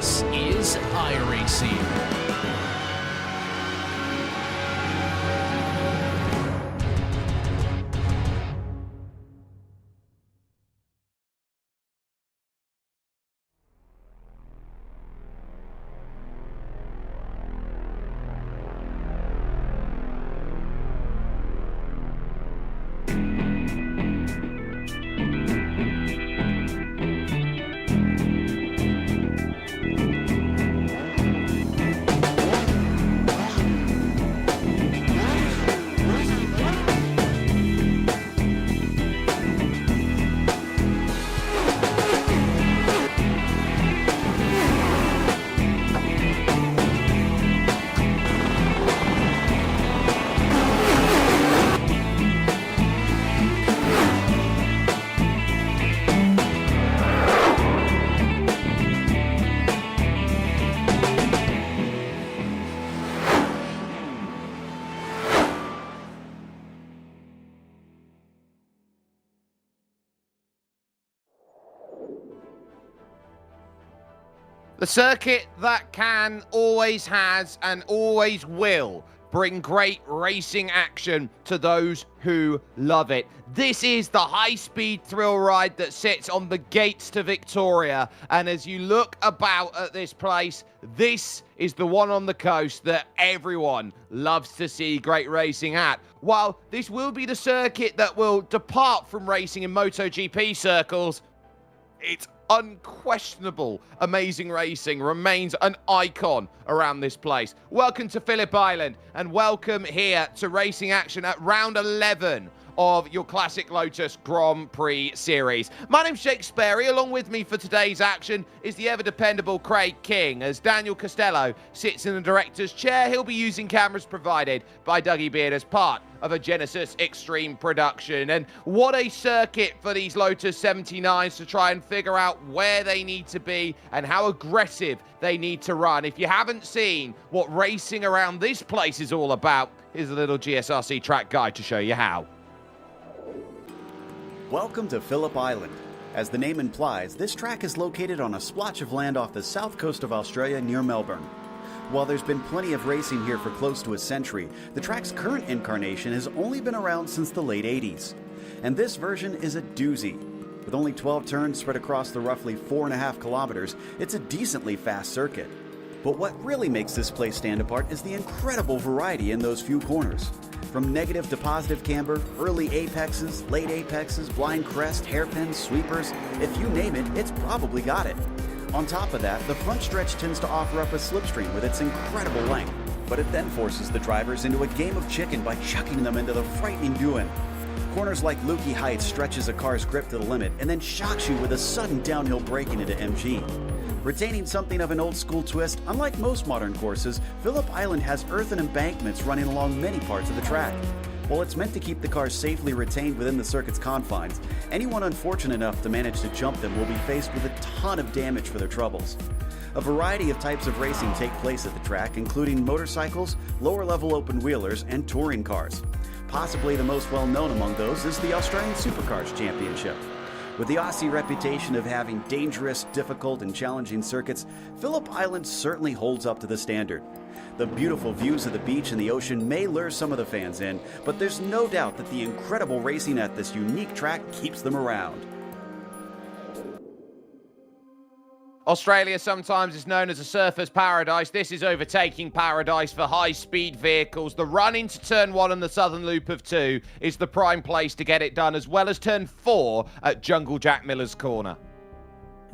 This is iRacing. The circuit that can, always has, and always will bring great racing action to those who love it. This is the high-speed thrill ride that sits on the gates to Victoria. And as you look about at this place, this is the one on the coast that everyone loves to see great racing at. While this will be the circuit that will depart from racing in MotoGP circles, it's unquestionable amazing racing remains an icon around this place. Welcome to Phillip Island and welcome here to racing action at round 11 of your classic Lotus Grand Prix series. My name's Jake Sperry. Along with me for today's action is the ever-dependable Craig King. As Daniel Costello sits in the director's chair, he'll be using cameras provided by Dougie Beard as part of a Genesis Extreme production. And what a circuit for these Lotus 79s to try and figure out where they need to be and how aggressive they need to run. If you haven't seen what racing around this place is all about, here's a little GSRC track guide to show you how. Welcome to Phillip Island. As the name implies, this track is located on a splotch of land off the south coast of Australia near Melbourne. While there's been plenty of racing here for close to a century, the track's current incarnation has only been around since the late 80s. And this version is a doozy. With only 12 turns spread across the roughly 4.5 kilometers, it's a decently fast circuit. But what really makes this place stand apart is the incredible variety in those few corners. From negative to positive camber, early apexes, late apexes, blind crest, hairpins, sweepers, if you name it, it's probably got it. On top of that, the front stretch tends to offer up a slipstream with its incredible length, but it then forces the drivers into a game of chicken by chucking them into the frightening doing. Corners like Lukey Heights stretches a car's grip to the limit and then shocks you with a sudden downhill braking into MG. Retaining something of an old-school twist, unlike most modern courses, Phillip Island has earthen embankments running along many parts of the track. While it's meant to keep the cars safely retained within the circuit's confines, anyone unfortunate enough to manage to jump them will be faced with a ton of damage for their troubles. A variety of types of racing take place at the track, including motorcycles, lower-level open-wheelers, and touring cars. Possibly the most well-known among those is the Australian Supercars Championship. With the Aussie reputation of having dangerous, difficult, and challenging circuits, Phillip Island certainly holds up to the standard. The beautiful views of the beach and the ocean may lure some of the fans in, but there's no doubt that the incredible racing at this unique track keeps them around. Australia sometimes is known as a surfer's paradise. This is overtaking paradise for high-speed vehicles. The run into Turn 1 and the southern loop of 2 is the prime place to get it done, as well as Turn 4 at Jungle Jack Miller's corner.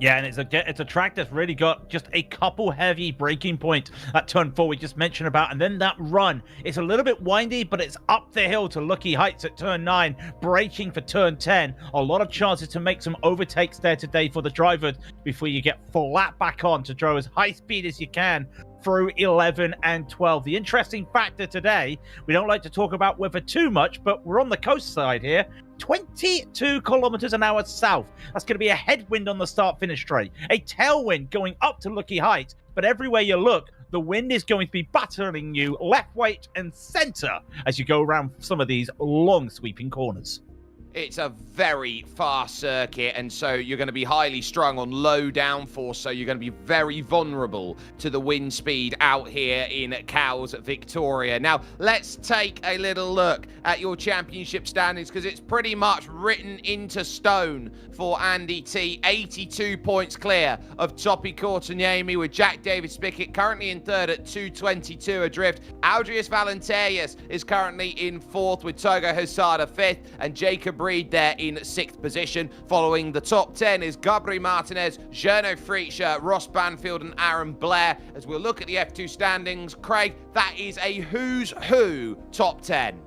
Yeah, and it's a track that's really got just a couple heavy braking points at Turn 4 we just mentioned about, and then that run. It's a little bit windy, but it's up the hill to Lukey Heights at Turn 9, braking for Turn 10. A lot of chances to make some overtakes there today for the drivers before you get flat back on to draw as high speed as you can through 11 and 12. The interesting factor today, we don't like to talk about weather too much, but we're on the coast side here. 22 kilometers an hour south. That's going to be a headwind on the start-finish straight. A tailwind going up to Lukey Heights, but everywhere you look, the wind is going to be battering you left, right, and center as you go around some of these long sweeping corners. It's a very fast circuit, and so you're going to be highly strung on low downforce, so you're going to be very vulnerable to the wind speed out here in Cowes, Victoria. Now, let's take a little look at your championship standings, because it's pretty much written into stone for Andy T. 82 points clear of Topi Courtaniemi, with Jack David Spickett currently in third at 222 adrift. Aldrius Valenterius is currently in fourth, with Togo Hosada fifth, and Jacob Reed there in sixth position. Following the top 10 is Gabri Martinez, Jerno Freetscher, Ross Banfield, and Aaron Blair. As we'll look at the F2 standings, Craig, that is a who's who top 10.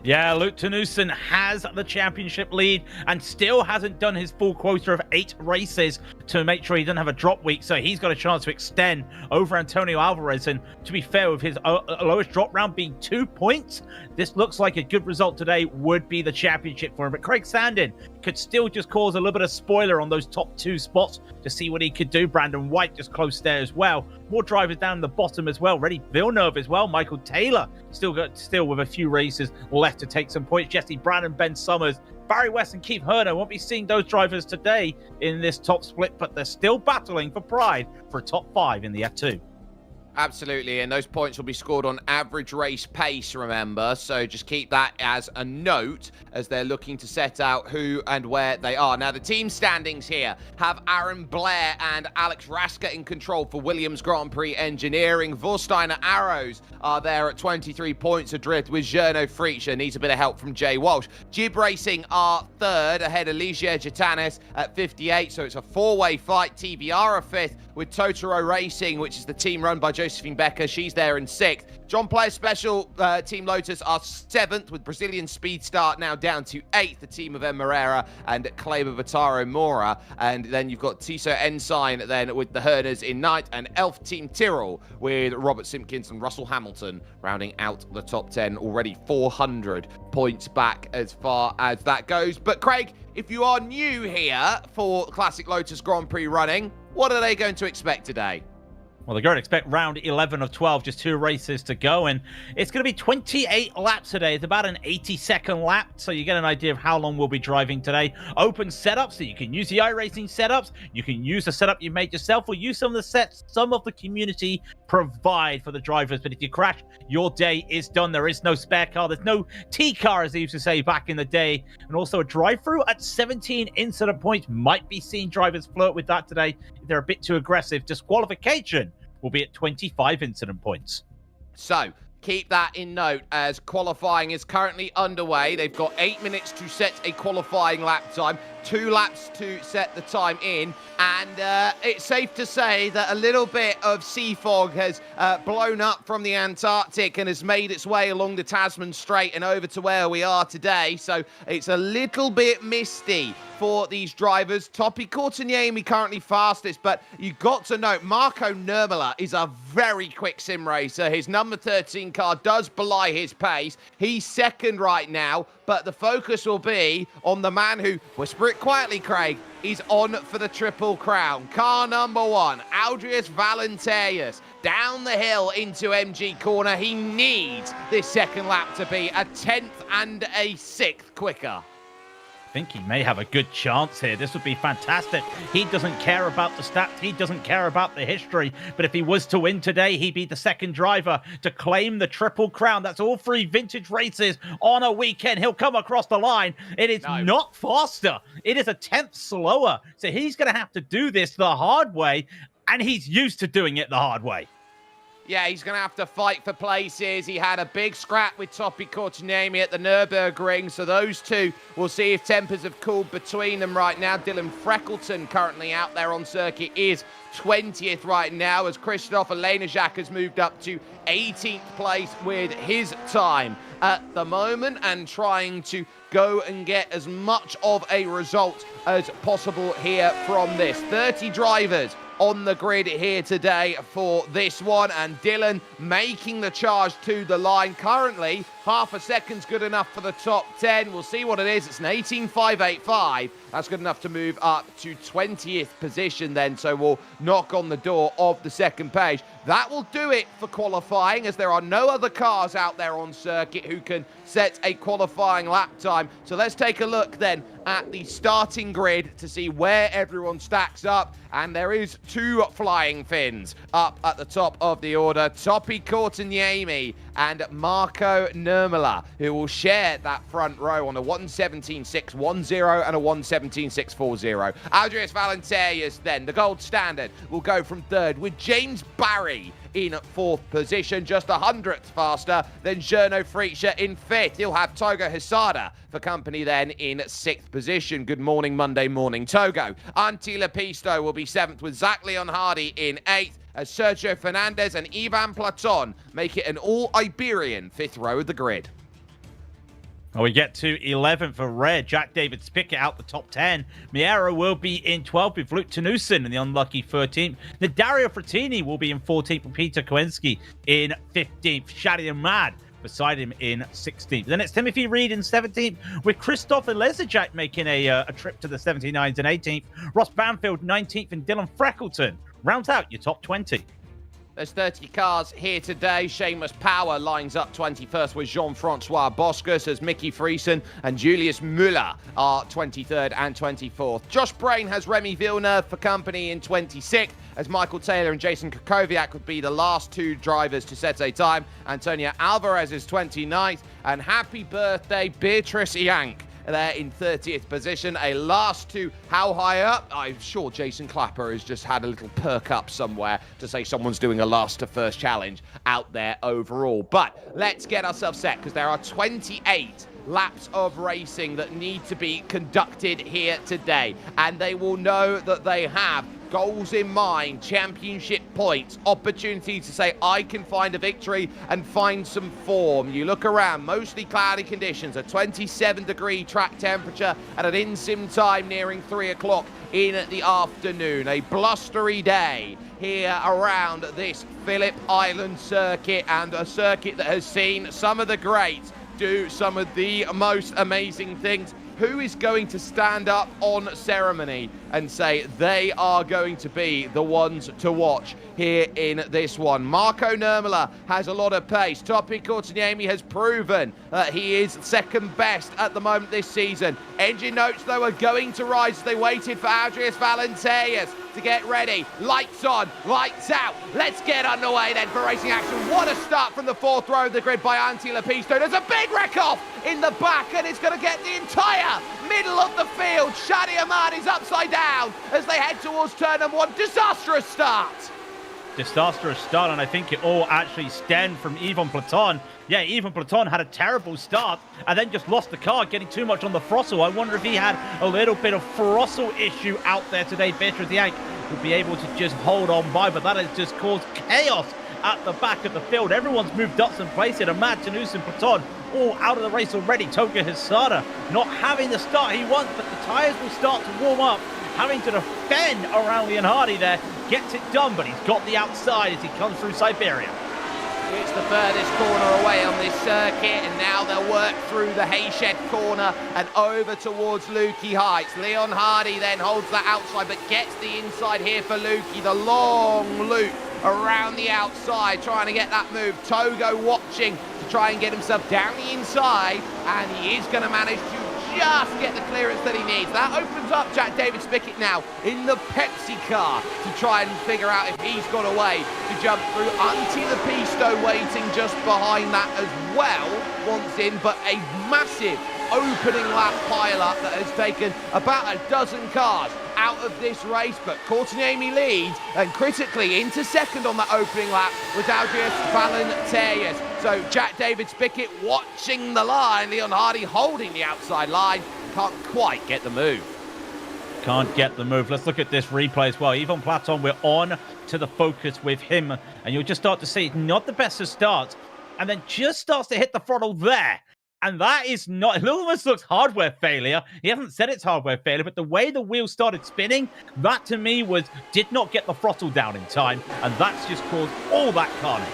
Yeah, Luke Tenusen has the championship lead and still hasn't done his full quota of 8 races to make sure he doesn't have a drop week, so he's got a chance to extend over Antonio Alvarez. And to be fair, with his lowest drop round being 2 points, this looks like a good result today would be the championship for him. But Craig Sandin could still just cause a little bit of spoiler on those top 2 spots to see what he could do. Brandon White just close there as well. More drivers down the bottom as well. Reddy Villeneuve as well. Michael Taylor still with a few races left to take some points. Jesse Brandon, Ben Summers, Barry West, and Keith Herner. Won't be seeing those drivers today in this top split, but they're still battling for pride for a top 5 in the F2. Absolutely, and those points will be scored on average race pace, remember, so just keep that as a note as they're looking to set out who and where they are. Now, the team standings here have Aaron Blair and Alex Raska in control for Williams Grand Prix Engineering. Vorsteiner Arrows are there at 23 points adrift, with Jerno Freetscher needs a bit of help from Jay Walsh. Jib Racing are third, ahead of Ligier Gitanes at 58, so it's a 4-way fight. TBR are fifth, with Totoro Racing, which is the team run by Josephine Becker. She's there in sixth. John Player Special Team Lotus are seventh, with Brazilian Speed Start now down to eighth, the team of Emerera and Kleber Vataro Mora. And then you've got Tiso Ensign then with the Herners in ninth, and Elf Team Tyrrell with Robert Simpkins and Russell Hamilton rounding out the top 10, already 400 points back as far as that goes. But Craig, if you are new here for Classic Lotus Grand Prix running, what are they going to expect today? Well, they're going to expect round 11 of 12, just 2 races to go, and it's going to be 28 laps today. It's about an 80-second lap, so you get an idea of how long we'll be driving today. Open setup, so you can use the iRacing setups, you can use the setup you made yourself, or use some of the sets some of the community provide for the drivers. But if you crash, your day is done. There is no spare car. There's no T-car, as they used to say back in the day. And also a drive-through at 17 incident points. Might be seeing drivers flirt with that today if they're a bit too aggressive. Disqualification will be at 25 incident points. So keep that in note as qualifying is currently underway. They've got 8 minutes to set a qualifying lap time, 2 laps to set the time in, and it's safe to say that a little bit of sea fog has blown up from the Antarctic and has made its way along the Tasman Strait and over to where we are today. So it's a little bit misty for these drivers. Topi Courtaniemi currently fastest, but you got to note Marco Nurmela is a very quick sim racer. His number 13 car does belie his pace. He's second right now, but the focus will be on the man who, whisper it quietly, Craig, is on for the Triple Crown. Car number 1, Aldrius Valenterius, down the hill into MG corner. He needs this second lap to be a 10th and a 6th quicker. I think he may have a good chance here. This would be fantastic. He doesn't care about the stats. He doesn't care about the history. But if he was to win today, he'd be the second driver to claim the Triple Crown. That's all 3 vintage races on a weekend. He'll come across the line. It is not faster. It is a 10th slower. So he's going to have to do this the hard way, and he's used to doing it the hard way. Yeah, he's going to have to fight for places. He had a big scrap with Topi Courtaniemi at the Nürburgring, so those two, we'll see if tempers have cooled between them right now. Dylan Freckleton, currently out there on circuit, is 20th right now, as Christophe Lenajak has moved up to 18th place with his time at the moment, and trying to go and get as much of a result as possible here from this. 30 drivers on the grid here today for this one. And Dylan making the charge to the line. Currently, half a second's good enough for the top 10. We'll see what it is. It's an 18.585. That's good enough to move up to 20th position then. So we'll knock on the door of the second page. That will do it for qualifying, as there are no other cars out there on circuit who can set a qualifying lap time. So let's take a look then at the starting grid to see where everyone stacks up. And there is 2 flying fins up at the top of the order. Topi Courtaniemi and Marco Nurmela, who will share that front row on a 1:17.610 and a 1:17.640. Andreas Valenterius then, the gold standard, will go from third, with James Barry in 4th position, just 100th faster than Jerno Fritzsche in 5th. He'll have Togo Hisada for company then in 6th position. Good morning, Monday morning, Togo. Antti Lepisto will be 7th, with Zach Leon Hardy in 8th, as Sergio Fernandez and Ivan Platon make it an all-Iberian 5th row of the grid. Well, we get to 11th for Red. Jack David Spickett out the top 10. Miera will be in 12th with Luke Tenusen in the unlucky 13th. Dario Frattini will be in 14th with Peter Kowinski in 15th. Shadi Ahmad beside him in 16th. Then it's Timothy Reed in 17th, with Christopher Lesajak making a trip to the 79s in 18th. Ross Banfield 19th, and Dylan Freckleton rounds out your top 20. There's 30 cars here today. Seamus Power lines up 21st with Jean-Francois Boscus, as Mickey Friesen and Julius Müller are 23rd and 24th. Josh Brain has Remy Villeneuve for company in 26th, as Michael Taylor and Jason Krakowiak would be the last 2 drivers to set a time. Antonio Alvarez is 29th, and happy birthday Beatrice Yank there in 30th position. A last 2, how high up? I'm sure Jason Clapper has just had a little perk up somewhere to say someone's doing a last to first challenge out there overall. But let's get ourselves set, because there are 28 laps of racing that need to be conducted here today, and they will know that they have goals in mind, championship points, opportunities to say, I can find a victory and find some form. You look around, mostly cloudy conditions, a 27-degree track temperature at an in-sim time nearing 3 o'clock in the afternoon. A blustery day here around this Phillip Island circuit, and a circuit that has seen some of the greats do some of the most amazing things. Who is going to stand up on ceremony and say they are going to be the ones to watch here in this one? Marco Nurmela has a lot of pace. Topi Courtaniemi has proven that he is second best at the moment this season. Engine notes, though, are going to rise as they waited for Andreas Valenterius to get ready. Lights on, lights out. Let's get underway then for racing action. What a start from the 4th row of the grid by Antti Lepisto. There's a big wreck off in the back, and it's going to get the entire middle of the field. Shadi Ahmad is upside down as they head towards turn number 1. Disastrous start. Disastrous start, and I think it all actually stemmed from Yvon Platon. Yeah, Yvon Platon had a terrible start and then just lost the car, getting too much on the throttle. I wonder if he had a little bit of throttle issue out there today. Beatrice Yank would be able to just hold on by, but that has just caused chaos at the back of the field. Everyone's moved up some places. Ahmad, Tenusen, Platon all out of the race already. Togo Hisada not having the start he wants, but the tyres will start to warm up. Having to defend around Leon Hardy there. Gets it done, but he's got the outside as he comes through Siberia. It's the furthest corner away on this circuit, and now they'll work through the Hayshed corner and over towards Lukey Heights. Leon Hardy then holds that outside, but gets the inside here for Lukey. The long loop around the outside, trying to get that move. Togo watching to try and get himself down the inside, and he is going to manage to just get the clearance that he needs. That opens up Jack David Spickett now in the Pepsi car to try and figure out if he's got a way to jump through. Antti Lepisto waiting just behind that as well, once in, but a massive opening lap pile-up that has taken about a dozen cars out of this race, but Courtaniemi leads, and critically into second on that opening lap was Andreas Valenterius. So Jack David Spickett watching the line, Leon Hardy holding the outside line, can't quite get the move. Can't get the move. Let's look at this replay as well. Yvon Platon, we're on to the focus with him, and you'll just start to see not the best of starts, and then just starts to hit the throttle there. And that is not, it almost looks hardware failure. He hasn't said it's hardware failure, but the way the wheel started spinning, that to me did not get the throttle down in time. And that's just caused all that carnage.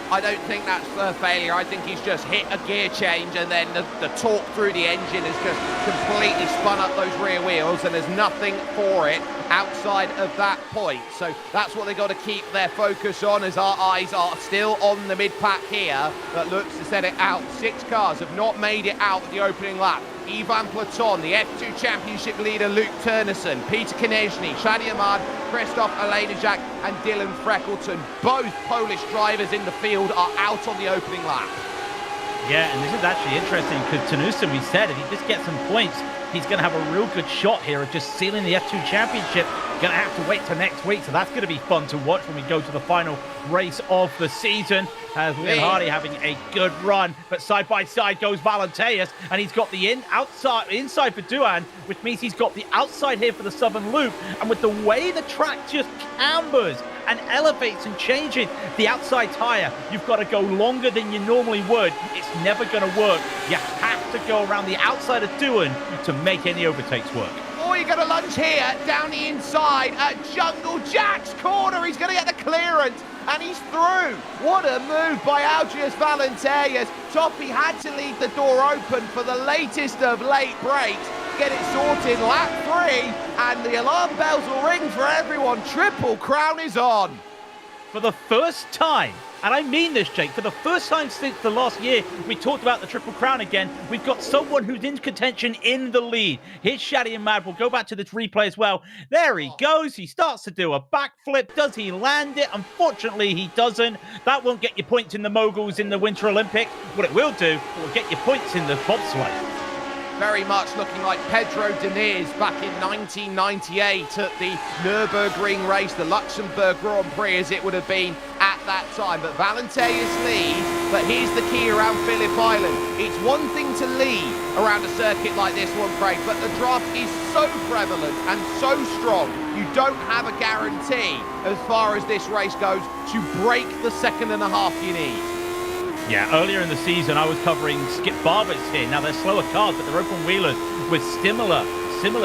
I don't think that's a failure. I think he's just hit a gear change and then the torque through the engine has just completely spun up those rear wheels and there's nothing for it outside of that point. So that's what they've got to keep their focus on, as our eyes are still on the mid-pack here that looks to set it out. 6 cars have not made it out of the opening lap. Ivan Platon, the F2 Championship leader Luke Turnison, Peter Konechny, Shadi Ahmad, Christoph Alenijak and Dylan Freckleton. Both Polish drivers in the field are out on the opening lap. Yeah, and this is actually interesting because Turnison, we said, if he just gets some points, he's going to have a real good shot here of just sealing the F2 Championship. Going to have to wait till next week, so that's going to be fun to watch when we go to the final race of the season. As Lynn Hardy having a good run, but side by side goes Valenteus, and he's got the inside for Duan, which means he's got the outside here for the Southern Loop. And with the way the track just cambers and elevates and changes the outside tire, you've got to go longer than you normally would. It's never going to work. You have to go around the outside of Duan to make any overtakes work. Oh, you got a lunge here, down the inside at Jungle Jack's corner. He's going to get the clearance, and he's through. What a move by Aldrius Valenteus. Toppy had to leave the door open for the latest of late breaks. Get it sorted, lap 3, and the alarm bells will ring for everyone. Triple Crown is on. For the first time, and I mean this, Jake, for the first time since the last year, we talked about the Triple Crown again. We've got someone who's in contention in the lead. Here's Shadi Ahmad. We'll go back to this replay as well. There he goes. He starts to do a backflip. Does he land it? Unfortunately, he doesn't. That won't get you points in the moguls in the Winter Olympics. What it will do, it will get you points in the bobsleigh. Very much looking like Pedro Diniz back in 1998 at the Nürburgring race, the Luxembourg Grand Prix as it would have been at that time. But Valenteus leads, but here's the key around Phillip Island. It's one thing to lead around a circuit like this one, Craig, but the draft is so prevalent and so strong, you don't have a guarantee as far as this race goes to break the 2.5 seconds you need. Yeah, earlier in the season, I was covering Skip Barber's here. Now, they're slower cars, but they're open wheelers with similar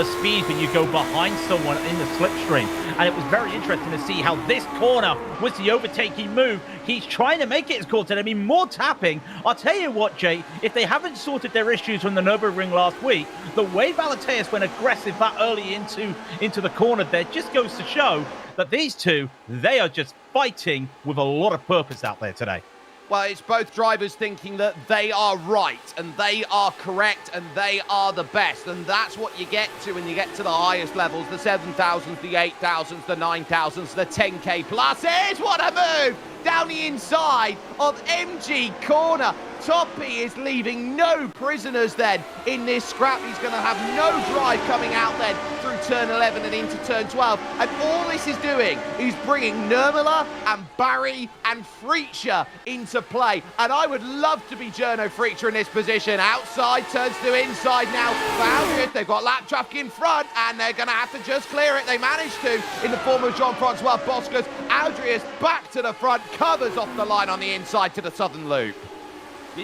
speed when you go behind someone in the slipstream. And it was very interesting to see how this corner was the overtaking move. He's trying to make it his quarter. I mean, more tapping. I'll tell you what, Jay, if they haven't sorted their issues from the Nürburgring last week, the way Valenteus went aggressive that early into the corner there just goes to show that these two, they are just fighting with a lot of purpose out there today. Well, it's both drivers thinking that they are right and they are correct and they are the best. And that's what you get to when you get to the highest levels, the 7,000s, the 8,000s, the 9,000s, the 10K plus. Here's what a move down the inside of MG corner. Toppy is leaving no prisoners then in this scrap. He's going to have no drive coming out then through turn 11 and into turn 12. And all this is doing is bringing Nurmela and Barry and Freacher into play. And I would love to be Journo Freacher in this position. Outside turns to inside now. Found they've got lap traffic in front and they're going to have to just clear it. They managed to in the form of Jean-Francois Boscas. Aldrius back to the front, covers off the line on the inside to the southern loop.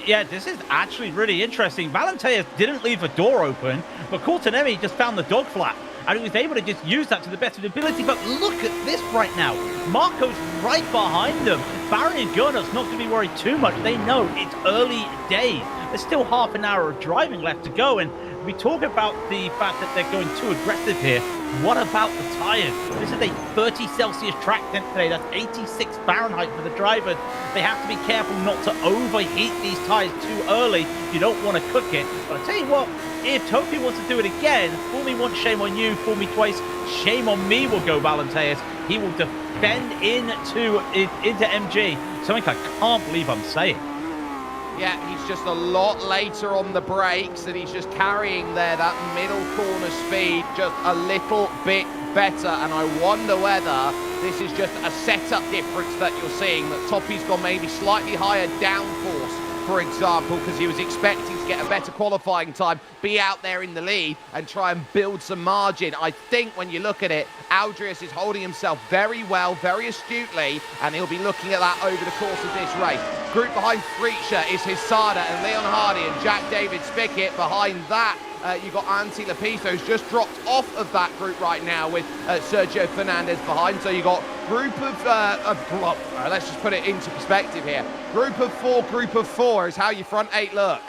Yeah, this is actually really interesting. Valenteus didn't leave the door open, but Courtenay just found the dog flap, and he was able to just use that to the best of his ability. But look at this right now. Marco's right behind them. Barry and Gernot's not going to be worried too much. They know it's early days. There's still half an hour of driving left to go, and we talk about the fact that they're going too aggressive here. What about the tires? This is a 30 Celsius track temp today. That's 86 Fahrenheit for the drivers. They have to be careful not to overheat these tires too early. You don't want to cook it. But I tell you what, if Topi wants to do it again, fool me once, shame on you. Fool me twice, shame on me will go Valenteus. He will defend into MG. Something I can't believe I'm saying. Yeah, he's just a lot later on the brakes and he's just carrying there that middle corner speed just a little bit better. And I wonder whether this is just a setup difference that you're seeing, that Toppy's gone maybe slightly higher downforce for example, because he was expecting to get a better qualifying time, be out there in the lead and try and build some margin. I think when you look at it, Aldrius is holding himself very well, very astutely, and he'll be looking at that over the course of this race. Group behind Freacher is Hisada and Leon Hardy and Jack David Spickett. Behind that, you've got Antti Lapiso, who's just dropped off of that group right now with Sergio Fernandez behind. So you've got group of, let's just put it into perspective here. Group of four is how your front eight look.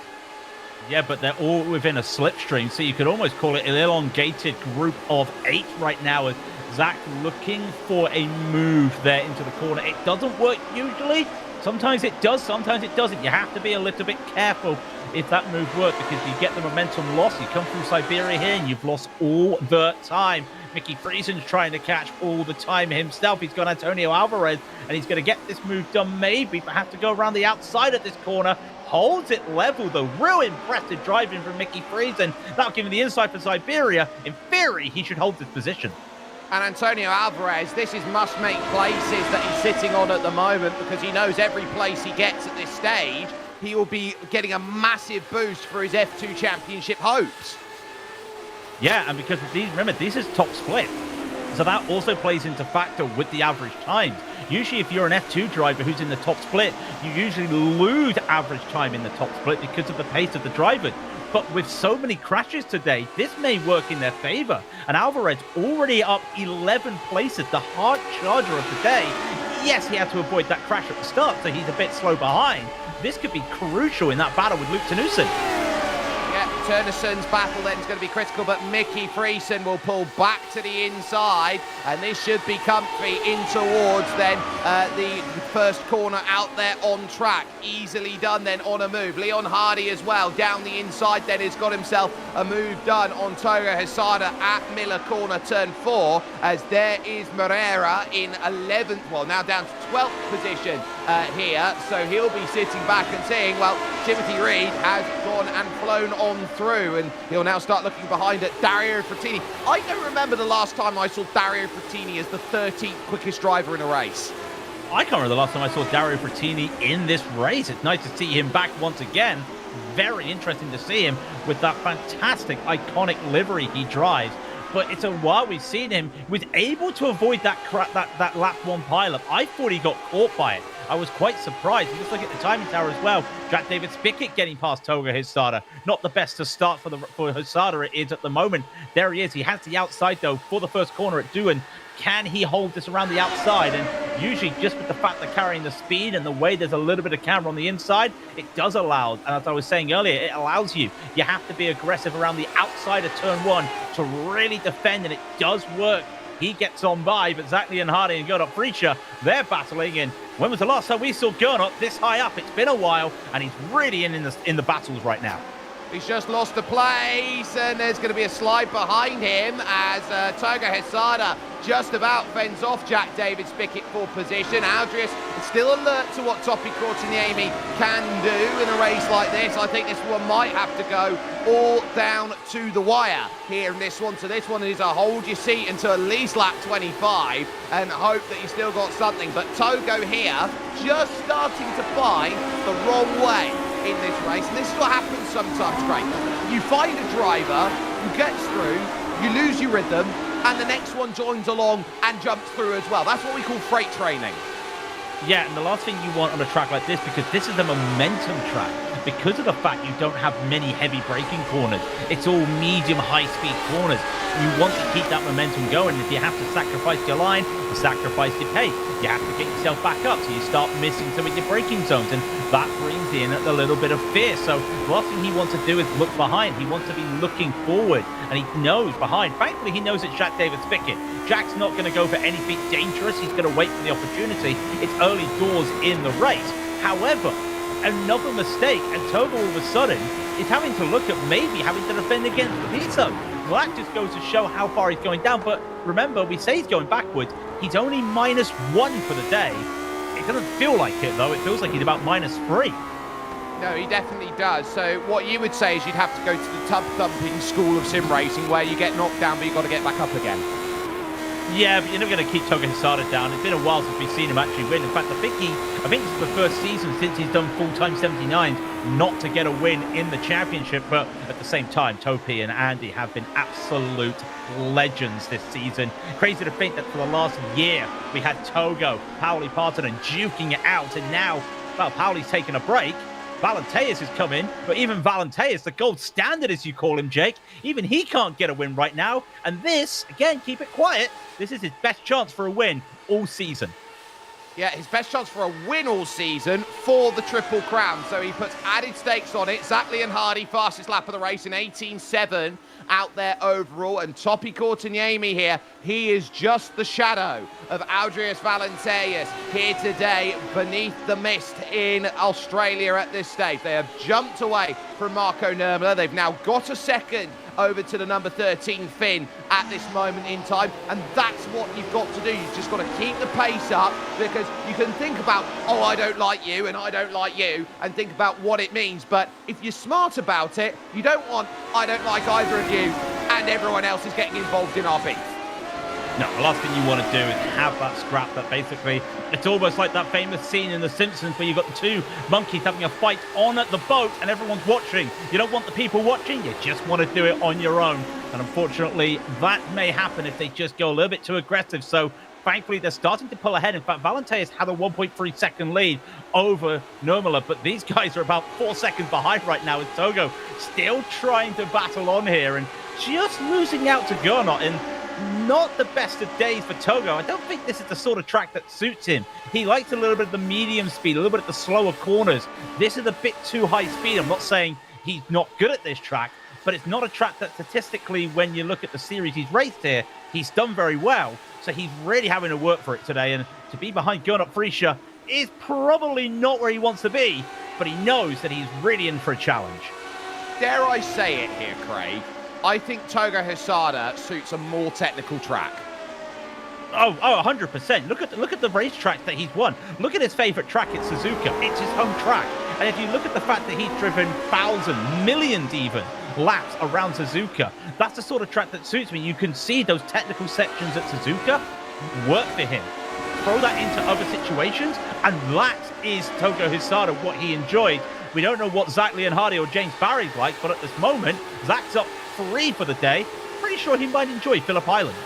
Yeah, but they're all within a slipstream, so you could almost call it an elongated group of 8 right now, as Zach looking for a move there into the corner. It doesn't work usually. Sometimes it does, sometimes it doesn't. You have to be a little bit careful if that move works, because you get the momentum loss. You come through Siberia here and you've lost all the time. Mickey Friesen's trying to catch all the time himself. He's got Antonio Alvarez, and he's going to get this move done maybe, but have to go around the outside of this corner. Holds it level, though. Real impressive driving from Mickey Friesen. That'll give him the inside for Siberia. In theory, he should hold this position. And Antonio Alvarez, this is must-make places that he's sitting on at the moment, because he knows every place he gets at this stage, he will be getting a massive boost for his F2 championship hopes. Yeah, and because of these, remember, this is top split. So that also plays into factor with the average times. Usually if you're an F2 driver who's in the top split, you usually lose average time in the top split because of the pace of the drivers. But with so many crashes today, this may work in their favor. And Alvarez already up 11 places, the hard charger of the day. Yes, he had to avoid that crash at the start, so he's a bit slow behind. This could be crucial in that battle with Luke Tenusen. Turnesson's battle then is going to be critical, but Mickey Friesen will pull back to the inside, and this should be comfy in towards then the first corner out there on track. Easily done then on a move. Leon Hardy as well down the inside then has got himself a move done on Togo Hisada at Miller corner turn 4, as there is Moreira in 11th, well now down to 12th position here, so he'll be sitting back and saying, well, Timothy Reed has gone and flown on through, and he'll now start looking behind at Dario Frattini. I don't remember the last time I saw Dario Frattini as the 13th quickest driver in a race. I can't remember the last time I saw Dario Frattini in this race. It's nice to see him back once again. Very interesting to see him with that fantastic, iconic livery he drives. But it's a while we've seen him. Was able to avoid that lap 1 pileup. I thought he got caught by it. I was quite surprised. You just look at the timing tower as well. Jack David Spickett getting past Toga Hisada. Not the best to start for Hisada it is at the moment. There he is. He has the outside though for the first corner at Doohan. Can he hold this around the outside? And usually just with the fact they're carrying the speed and the way there's a little bit of camber on the inside, it does allow, and as I was saying earlier, it allows you. You have to be aggressive around the outside of turn 1 to really defend, and it does work. He gets on by, but Zach Leon Hardy and Gernot Friescher, they're battling. And when was the last time we saw Gernot this high up? It's been a while, and he's really in the battles right now. He's just lost the place, and there's going to be a slide behind him as Toga Hisada just about fends off Jack David Spickett for position. Aldrius is still alert to what Topi Kortiniemi can do in a race like this. I think this one might have to go all down to the wire here in this one. So this one is a hold your seat until at least lap 25 and hope that you still got something. But Togo here just starting to find the wrong way in this race, and this is what happens sometimes, Craig. You find a driver who gets through, you lose your rhythm, and the next one joins along and jumps through as well. That's what we call freight training. Yeah, and the last thing you want on a track like this, because this is a momentum track, because of the fact you don't have many heavy braking corners, it's all medium high-speed corners. You want to keep that momentum going. If you have to sacrifice your line, you sacrifice your pace. You have to get yourself back up, so you start missing some of your braking zones, and that brings in a little bit of fear. So the last thing he wants to do is look behind. He wants to be looking forward, and he knows behind. Thankfully, he knows it's Jack David Spickett. Jack's not going to go for anything dangerous. He's going to wait for the opportunity. It's early doors in the race. However, another mistake, and Togo all of a sudden is having to look at maybe having to defend against Pizzo. Well, that just goes to show how far he's going down. But remember, we say he's going backwards. He's only -1 for the day. It doesn't feel like it, though. It feels like he's about -3. No, he definitely does. So what you would say is you'd have to go to the tub-thumping school of sim racing where you get knocked down, but you've got to get back up again. Yeah, but you're never going to keep Togo Hisada down. It's been a while since we've seen him actually win. In fact, I think this is the first season since he's done full-time 79s not to get a win in the championship. But at the same time, Topi and Andy have been absolute legends this season. Crazy to think that for the last year, we had Togo, Pauli Partonen duking it out. And now, well, Pauli's taking a break. Valenteus has come in, but even Valenteus, the gold standard as you call him, Jake, even he can't get a win right now. And this, again, keep it quiet, this is his best chance for a win all season. Yeah, his best chance for a win all season for the Triple Crown. So he puts added stakes on it. Zach Leon Hardy, fastest lap of the race in 18.7 out there overall. And Topi Courtaniemi here, he is just the shadow of Aldrius Valenteus here today beneath the mist in Australia at this stage. They have jumped away from Marco Nurmela. They've now got a second over to the number 13 Finn at this moment in time, and that's what you've got to do. You've just got to keep the pace up, because you can think about, oh, I don't like you and I don't like you, and think about what it means, but if you're smart about it, you don't want, I don't like either of you and everyone else is getting involved in our beef. No, the last thing you want to do is have that scrap that basically, it's almost like that famous scene in The Simpsons where you've got the two monkeys having a fight on at the boat and everyone's watching. You don't want the people watching, you just want to do it on your own. And unfortunately, that may happen if they just go a little bit too aggressive. So thankfully, they're starting to pull ahead. In fact, Valenteus had a 1.3 second lead over Nurmela, but these guys are about 4 seconds behind right now, with Togo still trying to battle on here and just losing out to Gernot. And not the best of days for Togo. I don't think this is the sort of track that suits him. He likes a little bit of the medium speed, a little bit of the slower corners. This is a bit too high speed. I'm not saying he's not good at this track, but it's not a track that statistically, when you look at the series he's raced here, he's done very well. So he's really having to work for it today. And to be behind Gernot Friescher is probably not where he wants to be, but he knows that he's really in for a challenge. Dare I say it here, Craig? I think Togo Hisada suits a more technical track. Oh, 100%. Look at the racetrack that he's won. Look at his favorite track, it's Suzuka. It's his home track. And if you look at the fact that he's driven thousands, millions even, laps around Suzuka, that's the sort of track that suits me. You can see those technical sections at Suzuka work for him. Throw that into other situations, and that is Togo Hisada, what he enjoyed. We don't know what Zach Leon Hardy or James Barry's like, but at this moment, Zach's up 3 for the day. Pretty sure he might enjoy Phillip Island.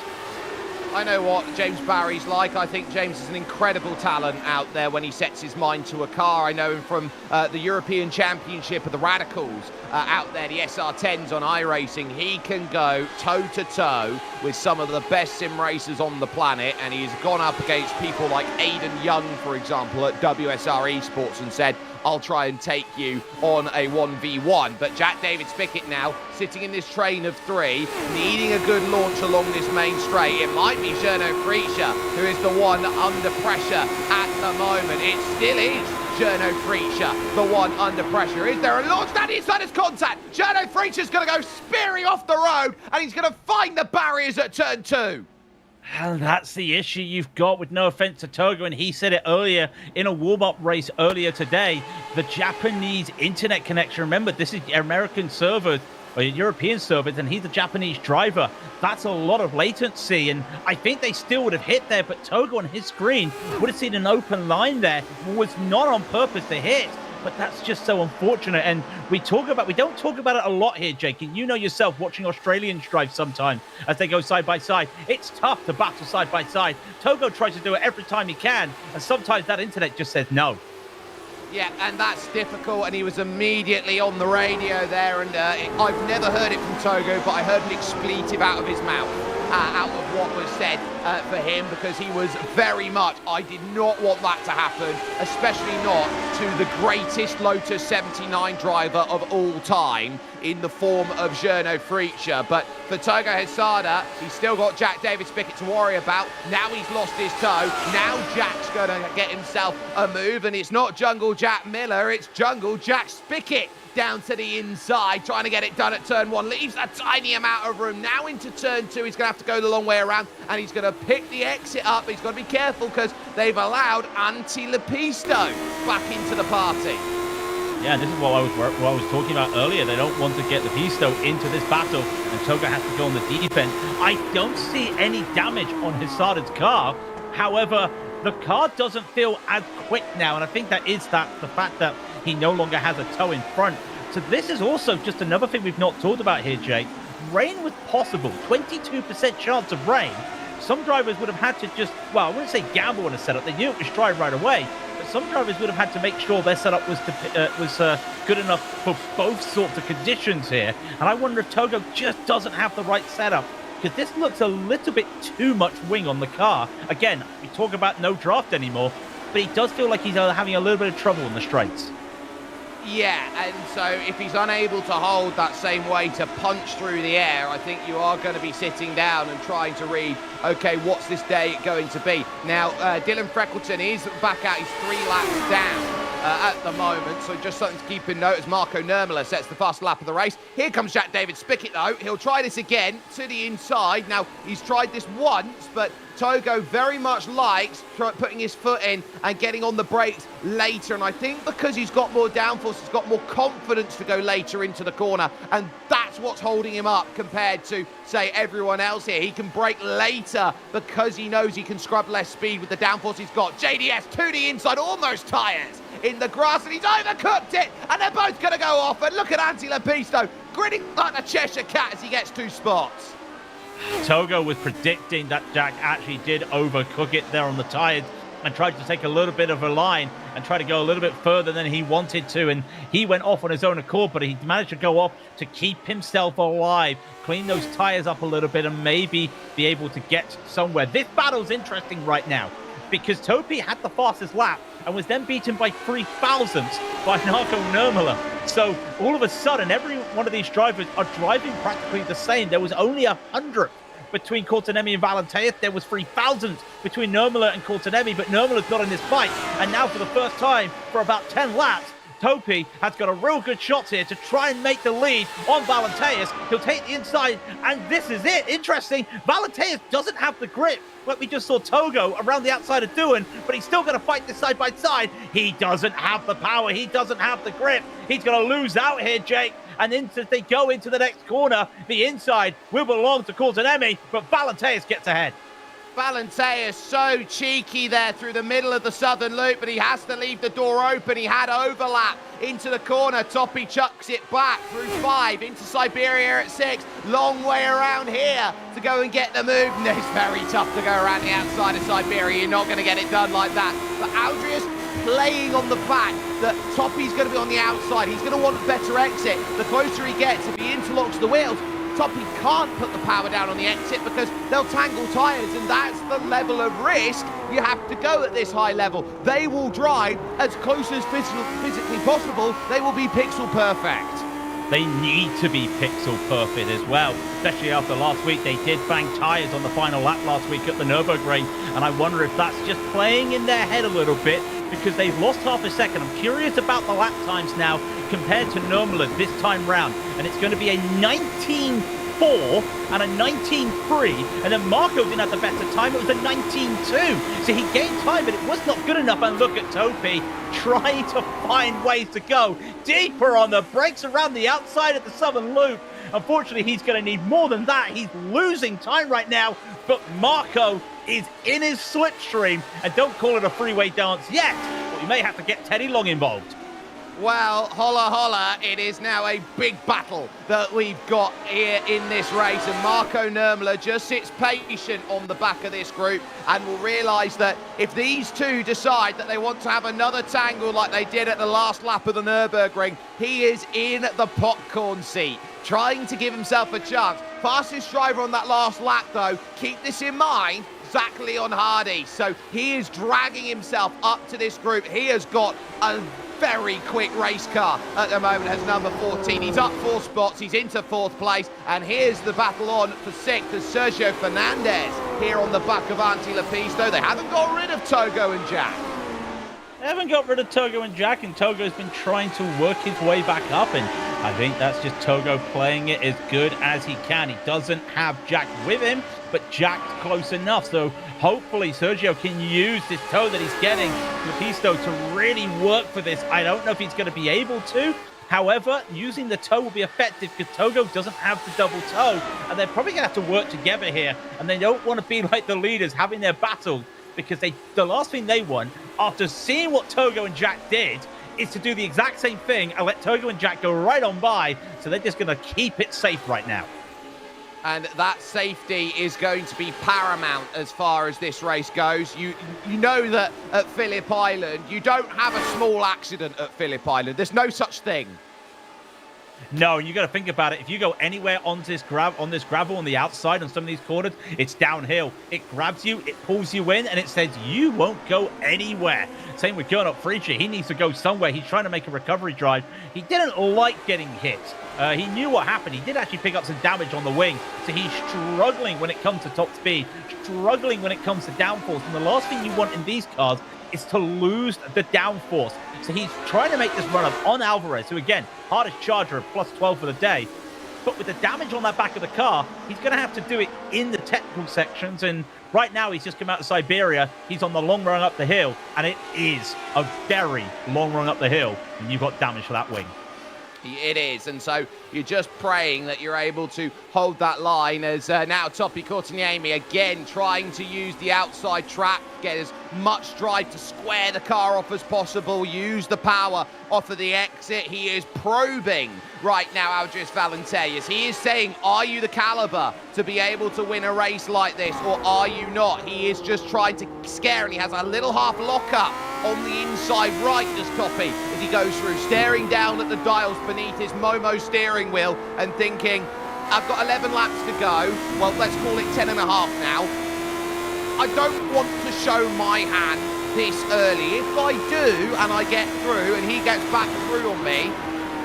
I know what James Barry's like. I think James is an incredible talent out there when he sets his mind to a car. I know him from the European Championship of the Radicals out there, the SR10s on iRacing. He can go toe-to-toe with some of the best sim racers on the planet, and he's gone up against people like Aidan Young, for example, at WSR Esports and said, I'll try and take you on a 1v1. But Jack David Spickett now, sitting in this train of 3, needing a good launch along this main straight. It might be Gernot Friescher who is the one under pressure at the moment. It still is Gernot Friescher, the one under pressure. Is there a launch? That inside his contact. Gernot Friescher's going to go spearing off the road, and he's going to find the barriers at turn 2. And that's the issue you've got, with no offense to Togo, and he said it earlier in a warm-up race earlier today, the Japanese internet connection. Remember, this is American servers, or European servers, and he's a Japanese driver. That's a lot of latency, and I think they still would have hit there, but Togo on his screen would have seen an open line there. It was not on purpose to hit, but that's just so unfortunate. And we don't talk about it a lot here, Jake, and you know yourself, watching Australians drive sometimes as they go side by side. It's tough to battle side by side. Togo tries to do it every time he can, and sometimes that internet just says no. Yeah, and that's difficult, and he was immediately on the radio there, and I've never heard it from Togo, but I heard an expletive out of his mouth, out of what was said for him, because he was very much, I did not want that to happen, especially not to the greatest Lotus 79 driver of all time in the form of Gernot Friescher. But for Togo Hisada, he's still got Jack David Spickett to worry about. Now he's lost his toe. Now Jack's going to get himself a move, and it's not Jungle Jack Miller, it's Jungle Jack Spickett down to the inside, trying to get it done at turn 1. Leaves a tiny amount of room. Now into turn 2, he's going to have to go the long way around, and he's going to pick the exit up. He's got to be careful because they've allowed Antti Lepisto back into the party. Yeah, this is what I was talking about earlier. They don't want to get the Pisto into this battle, and Togo has to go on the defense. I don't see any damage on Hisadan's car. However, the car doesn't feel as quick now, and I think that is the fact that he no longer has a toe in front. So this is also just another thing we've not talked about here, Jake. Rain was possible, 22% chance of rain. Some drivers would have had to just, well, I wouldn't say gamble on a setup. They knew it was dry right away. But some drivers would have had to make sure their setup was good enough for both sorts of conditions here. And I wonder if Togo just doesn't have the right setup, because this looks a little bit too much wing on the car. Again, we talk about no draft anymore, but he does feel like he's having a little bit of trouble in the straights. Yeah, and so if he's unable to hold that same way to punch through the air, I think you are going to be sitting down and trying to read, okay, what's this day going to be? Now, Dylan Freckleton is back out. He's 3 laps down at the moment, so just something to keep in note as Marco Nurmela sets the fast lap of the race. Here comes Jack David Spickett, though. He'll try this again to the inside. Now, he's tried this once, but Togo very much likes putting his foot in and getting on the brakes later, and I think because he's got more downforce, he's got more confidence to go later into the corner, and that's what's holding him up compared to, say, everyone else here. He can brake later because he knows he can scrub less speed with the downforce he's got. JDS to the inside, almost tyres in the grass, and he's overcooked it, and they're both going to go off, and look at Antti Lepisto grinning like a Cheshire Cat as he gets 2 spots. Togo was predicting that Jack actually did overcook it there on the tires and tried to take a little bit of a line and try to go a little bit further than he wanted to, and he went off on his own accord, but he managed to go off to keep himself alive, clean those tires up a little bit, and maybe be able to get somewhere. This battle's interesting right now because Topi had the fastest lap and was then beaten by 3 thousandths by Marco Nurmela. So all of a sudden, every one of these drivers are driving practically the same. There was only 100th between Cortinemi and Valenteus. There was 3 thousandths between Nurmela and Cortinemi, but Nurmela's not in this fight. And now for the first time for about 10 laps, Topi has got a real good shot here to try and make the lead on Valenteus. He'll take the inside, and this is it. Interesting, Valenteus doesn't have the grip like we just saw Togo around the outside of doing, but he's still going to fight this side by side. He doesn't have the power. He doesn't have the grip. He's going to lose out here, Jake. And as they go into the next corner, the inside will belong to Cortinemi, but Valenteus gets ahead. Valenteus so cheeky there through the middle of the southern loop, but he has to leave the door open. He had overlap into the corner. Toppy chucks it back through 5 into Siberia at 6. Long way around here to go and get the move. And it's very tough to go around the outside of Siberia. You're not going to get it done like that. But Aldrius playing on the fact that Toppy's going to be on the outside. He's going to want a better exit. The closer he gets, if he interlocks the wheels, Toppy can't put the power down on the exit because they'll tangle tyres, and that's the level of risk you have to go at this high level. They will drive as close as physically possible. They will be pixel perfect. They need to be pixel perfect as well, especially after last week. They did bang tyres on the final lap last week at the Nürburgring, and I wonder if that's just playing in their head a little bit because they've lost half a second. I'm curious about the lap times now compared to Nürmela this time round, and it's going to be a 19.4 and a 19.3, and then Marco didn't have the better time. It was a 19.2, so he gained time, but it was not good enough. And look at Topi trying to find ways to go deeper on the brakes around the outside of the southern loop. Unfortunately, he's going to need more than that. He's losing time right now, but Marco is in his slipstream, and don't call it a freeway dance yet, but we may have to get Teddy Long involved. Well, holla holla, it is now a big battle that we've got here in this race, and Marco Nurmela just sits patient on the back of this group and will realise that if these two decide that they want to have another tangle like they did at the last lap of the Nürburgring, he is in the popcorn seat, trying to give himself a chance. Fastest driver on that last lap, though, keep this in mind, Zach Leon Hardy. So he is dragging himself up to this group. He has got a very quick race car at the moment as number 14. He's up 4 spots, he's into 4th place, and here's the battle on for 6th as Sergio Fernandez here on the back of Antti Lepisto. They haven't got rid of Togo and Jack. They haven't got rid of Togo and Jack, and Togo's been trying to work his way back up, and I think that's just Togo playing it as good as he can. He doesn't have Jack with him, but Jack's close enough. So hopefully Sergio can use this toe that he's getting with Pisto to really work for this. I don't know if he's going to be able to. However, using the toe will be effective because Togo doesn't have the double toe, and they're probably going to have to work together here. And they don't want to be like the leaders having their battle, because the last thing they want, after seeing what Togo and Jack did, is to do the exact same thing and let Togo and Jack go right on by. So they're just going to keep it safe right now. And that safety is going to be paramount as far as this race goes. You know that at Phillip Island, you don't have a small accident at Phillip Island. There's no such thing. No, you got to think about it. If you go anywhere on this gravel on the outside on some of these corners, it's downhill. It grabs you, it pulls you in, and it says you won't go anywhere. Same with Gernot Friedrich. He needs to go somewhere. He's trying to make a recovery drive. He didn't like getting hit. He knew what happened. He did actually pick up some damage on the wing. So he's struggling when it comes to top speed, struggling when it comes to downforce. And the last thing you want in these cars is to lose the downforce. So he's trying to make this run up on Alvarez, who again, hardest charger of plus 12 for the day. But with the damage on that back of the car, he's going to have to do it in the technical sections. And right now, he's just come out of Siberia. He's on the long run up the hill. And it is a very long run up the hill. And you've got damage for that wing. It is, and so you're just praying that you're able to hold that line as now Topi Courtiniemi again trying to use the outside track, get as much drive to square the car off as possible, use the power off of the exit. He is probing right now Aldris Valenteas. He is saying, are you the caliber to be able to win a race like this, or are you not? He is just trying to scare, and he has a little half lockup on the inside right, does Topi, as he goes through, staring down at the dials beneath his Momo steering wheel and thinking, I've got 11 laps to go. Well, let's call it 10 and a half now. I don't want to show my hand this early. If I do and I get through and he gets back through on me,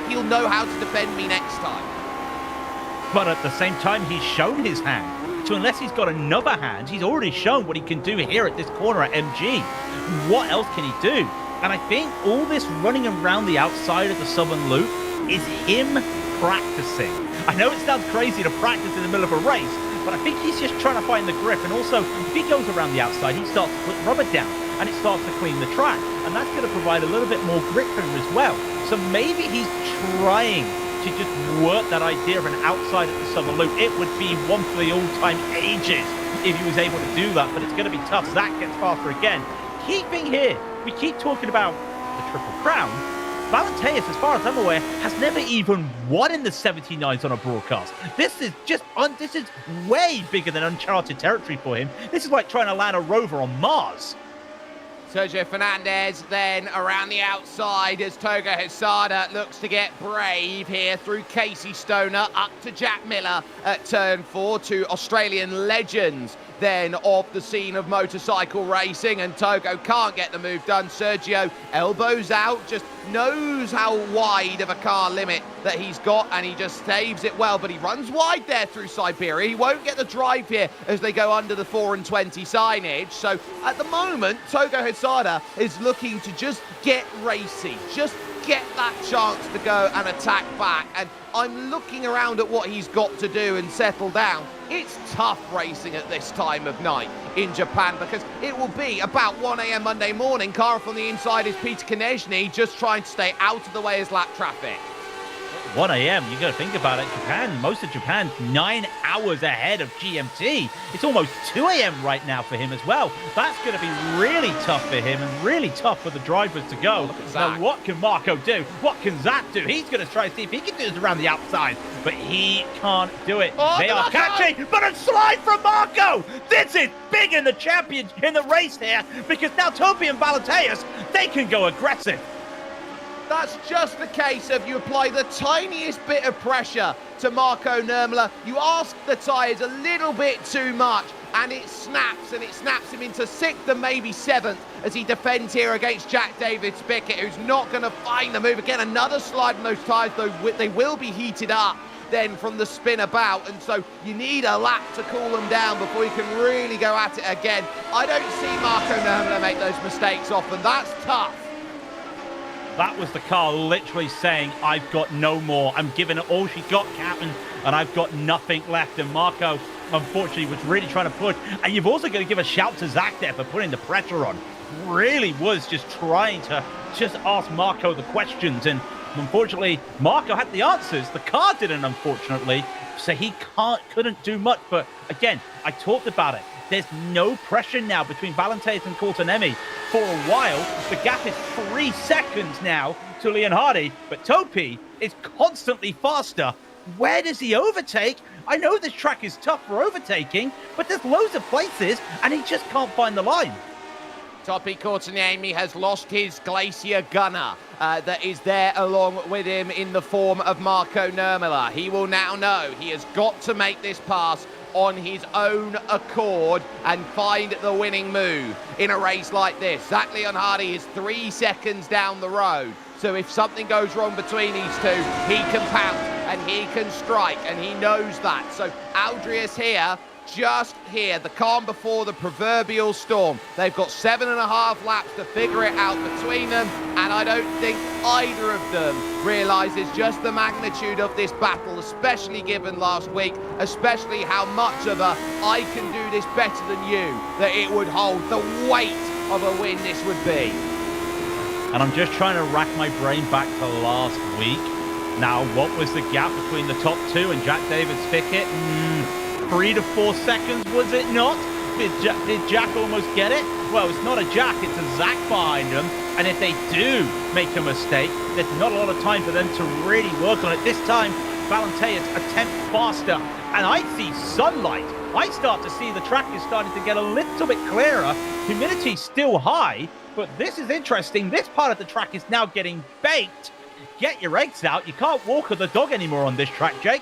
he'll know how to defend me next time. But at the same time, he's shown his hand. So unless he's got another hand, he's already shown what he can do here at this corner at MG. What else can he do? And I think all this running around the outside of the Southern Loop is him practicing. I know it sounds crazy to practice in the middle of a race, but I think he's just trying to find the grip. And also, if he goes around the outside, he starts to put rubber down and it starts to clean the track. And that's going to provide a little bit more grip for him as well. So maybe he's trying to just work that idea of an outside at the Southern Loop. It would be one for the all-time ages if he was able to do that, but it's going to be tough. Zach gets faster again. Keeping here, we keep talking about the Triple Crown. Valenteas, as far as I'm aware, has never even won in the 79s on a broadcast. This is this is way bigger than uncharted territory for him. This is like trying to land a rover on Mars. Sergio Fernandez then around the outside as Togo Hesada looks to get brave here through Casey Stoner up to Jack Miller at turn 4, two Australian legends then of the scene of motorcycle racing, and Togo can't get the move done. Sergio elbows out, just knows how wide of a car limit that he's got, and he just saves it well, but he runs wide there through Siberia. He won't get the drive here as they go under the 4 and 20 signage. So at the moment, Togo Hesada is looking to just get racy, just get that chance to go and attack back. And I'm looking around at what he's got to do and settle down. It's tough racing at this time of night in Japan because it will be about 1 a.m. Monday morning. Car from the inside is Peter Konechny, just trying to stay out of the way as lap traffic. 1 a.m., you got to think about it. Japan, most of Japan's 9 hours ahead of GMT. It's almost 2 a.m. right now for him as well. That's going to be really tough for him and really tough for the drivers to go. Now, what can Marco do? What can Zach do? He's going to try to see if he can do this around the outside, but he can't do it. They are catching, but a slide from Marco! This is big in the champion, in the race here, because now Topi and Valenteas, they can go aggressive. That's just the case of you apply the tiniest bit of pressure to Marco Nurmela. You ask the tyres a little bit too much, and it snaps him into 6th and maybe 7th as he defends here against Jack David Spickett, who's not going to find the move. Again, another slide on those tyres, though they will be heated up then from the spin about, and so you need a lap to cool them down before you can really go at it again. I don't see Marco Nurmela make those mistakes often. That's tough. That was the car literally saying, I've got no more. I'm giving it all she got, Captain, and I've got nothing left. And Marco, unfortunately, was really trying to push. And you've also got to give a shout to Zach there for putting the pressure on. Really was just trying to just ask Marco the questions. And unfortunately, Marco had the answers. The car didn't, unfortunately. So he couldn't do much. But again, I talked about it. There's no pressure now between Valenteis and Courtenay. For a while, the gap is 3 seconds now to Leon Hardy, but Topi is constantly faster. Where does he overtake? I know this track is tough for overtaking, but there's loads of places, and he just can't find the line. Topi Courtenay has lost his Glacier gunner that is there along with him in the form of Marco Nurmela. He will now know he has got to make this pass on his own accord and find the winning move in a race like this. Zach Leon Hardy is 3 seconds down the road. So if something goes wrong between these two, he can pounce and he can strike, and he knows that. So Aldrius here, just here, the calm before the proverbial storm. They've got 7.5 laps to figure it out between them, and I don't think either of them realises just the magnitude of this battle, especially given last week, especially how much of a I can do this better than you that it would hold, the weight of a win this would be. And I'm just trying to rack my brain back to last week. Now, what was the gap between the top two and Jack Davis Pickett? 3 to 4 seconds, was it not? Did Jack almost get it? Well, it's not a Jack, it's a Zach behind him. And if they do make a mistake, there's not a lot of time for them to really work on it. This time, Valenteis attempt faster, and I see sunlight. I start to see the track is starting to get a little bit clearer. Humidity's still high, but this is interesting. This part of the track is now getting baked. Get your eggs out. You can't walk with the dog anymore on this track, Jake.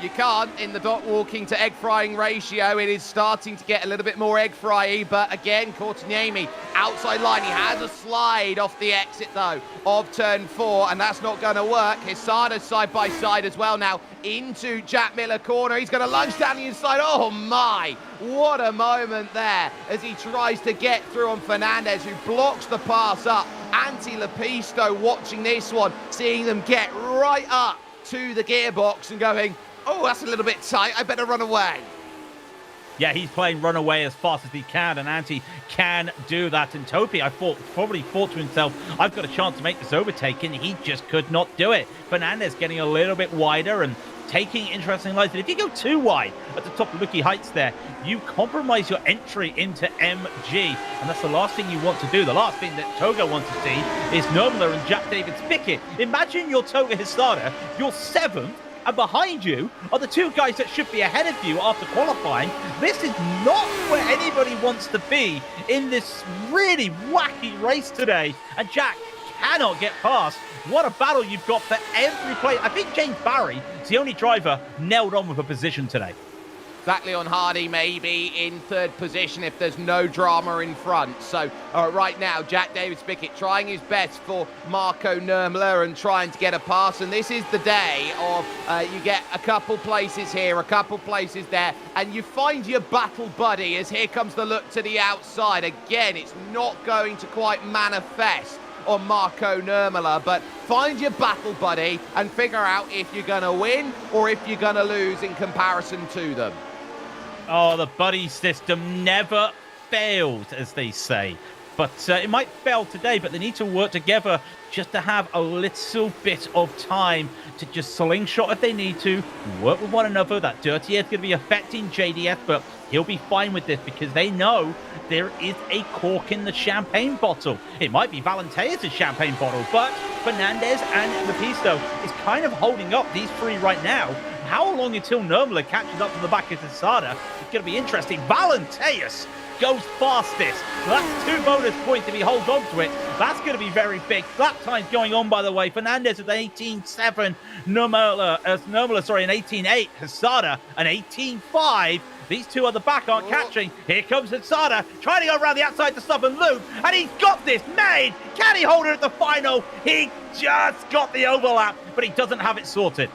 You can't in the dog walking to egg frying ratio. It is starting to get a little bit more egg fryy, but again, Courtenay outside line. He has a slide off the exit though of turn 4, and that's not going to work. Hisada's side by side as well now into Jack Miller corner. He's going to lunge down the inside. Oh my, what a moment there as he tries to get through on Fernandez, who blocks the pass up. Antti Lepisto watching this one, seeing them get right up to the gearbox and going, oh, that's a little bit tight, I better run away. Yeah, he's playing run away as fast as he can, and Antti can do that. And Topi, probably thought to himself, I've got a chance to make this overtake, and he just could not do it. Fernandez getting a little bit wider and taking interesting lines. And if you go too wide at the top of Lucky Heights there, you compromise your entry into MG. And that's the last thing you want to do. The last thing that Toga wants to see is Nurmela and Jack Davis Pickett. Imagine you're Toga Hisada, you're 7th, and behind you are the 2 guys that should be ahead of you after qualifying. This is not where anybody wants to be in this really wacky race today. And Jack cannot get past. What a battle you've got for every play. I think James Barry is the only driver nailed on with a position today. Zach Leon Hardy may be in 3rd position if there's no drama in front. So right now, Jack Davis Pickett trying his best for Marco Nurmela and trying to get a pass. And this is the day of you get a couple places here, a couple places there, and you find your battle buddy as here comes the look to the outside. Again, it's not going to quite manifest on Marco Nurmela, but find your battle buddy and figure out if you're going to win or if you're going to lose in comparison to them. Oh, the buddy system never failed, as they say. But it might fail today, but they need to work together just to have a little bit of time to just slingshot if they need to, work with one another. That dirty air is going to be affecting JDF, but he'll be fine with this because they know there is a cork in the champagne bottle. It might be Valenteis' champagne bottle, but Fernandez and Lepisto is kind of holding up these 3 right now. How long until Nurmela catches up to the back of Hisada? It's going to be interesting. Valenteis goes fastest. So that's 2 bonus points if he holds on to it. That's going to be very big. Lap time's going on, by the way. Fernandez at 18.7. Nurmela, an 18.8. Hisada, an 18.5. These 2 at the back aren't catching. Here comes Hisada, trying to go around the outside to Southern Loop, and he's got this made. Can he hold it at the final? He just got the overlap, but he doesn't have it sorted.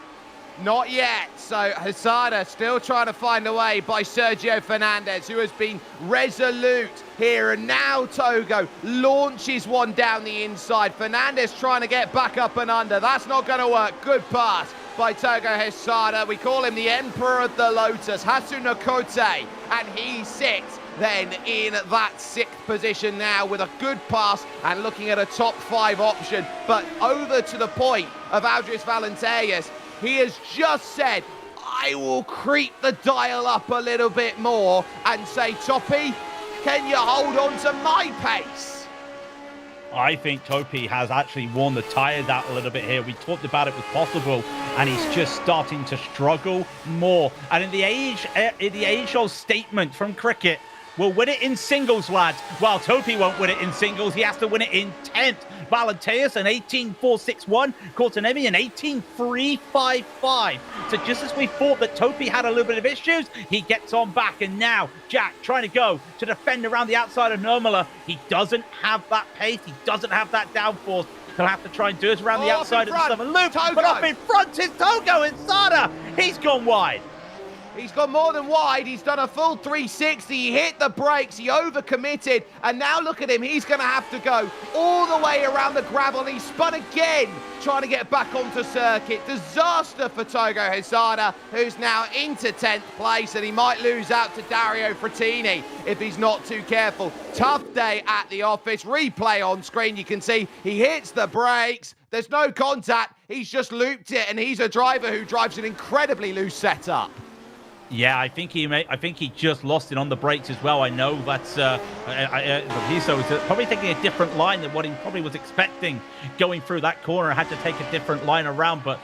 Not yet. So Hesada still trying to find a way by Sergio Fernandez, who has been resolute here. And now Togo launches one down the inside. Fernandez trying to get back up and under. That's not going to work. Good pass by Togo Hesada. We call him the Emperor of the Lotus, Hasuna Kote. And he sits then in that 6th position now with a good pass and looking at a top 5 option. But over to the point of Aldris Valenteus. He has just said, I will creep the dial up a little bit more and say, Toppy, can you hold on to my pace? I think Topi has actually worn the tires out a little bit here. We talked about it was possible, and he's just starting to struggle more. And in the age-old statement from cricket, we'll win it in singles, lads. While Topi won't win it in singles, he has to win it in 10th. Valenteus an 18.461, Cortinemi an 18.355. So just as we thought that Topi had a little bit of issues, he gets on back. And now Jack trying to go to defend around the outside of Nurmala. He doesn't have that pace. He doesn't have that downforce. He'll have to try and do it around the outside of the southern loop. But up in front is Togo and Sada. He's gone wide. He's gone more than wide. He's done a full 360. He hit the brakes. He overcommitted. And now look at him. He's going to have to go all the way around the gravel. And he spun again, trying to get back onto circuit. Disaster for Togo Hesada, who's now into 10th place. And he might lose out to Dario Frattini if he's not too careful. Tough day at the office. Replay on screen. You can see he hits the brakes. There's no contact. He's just looped it. And he's a driver who drives an incredibly loose setup. Yeah, I think he just lost it on the brakes as well. I know that's Babiso was probably taking a different line than what he probably was expecting going through that corner. Had to take a different line around, but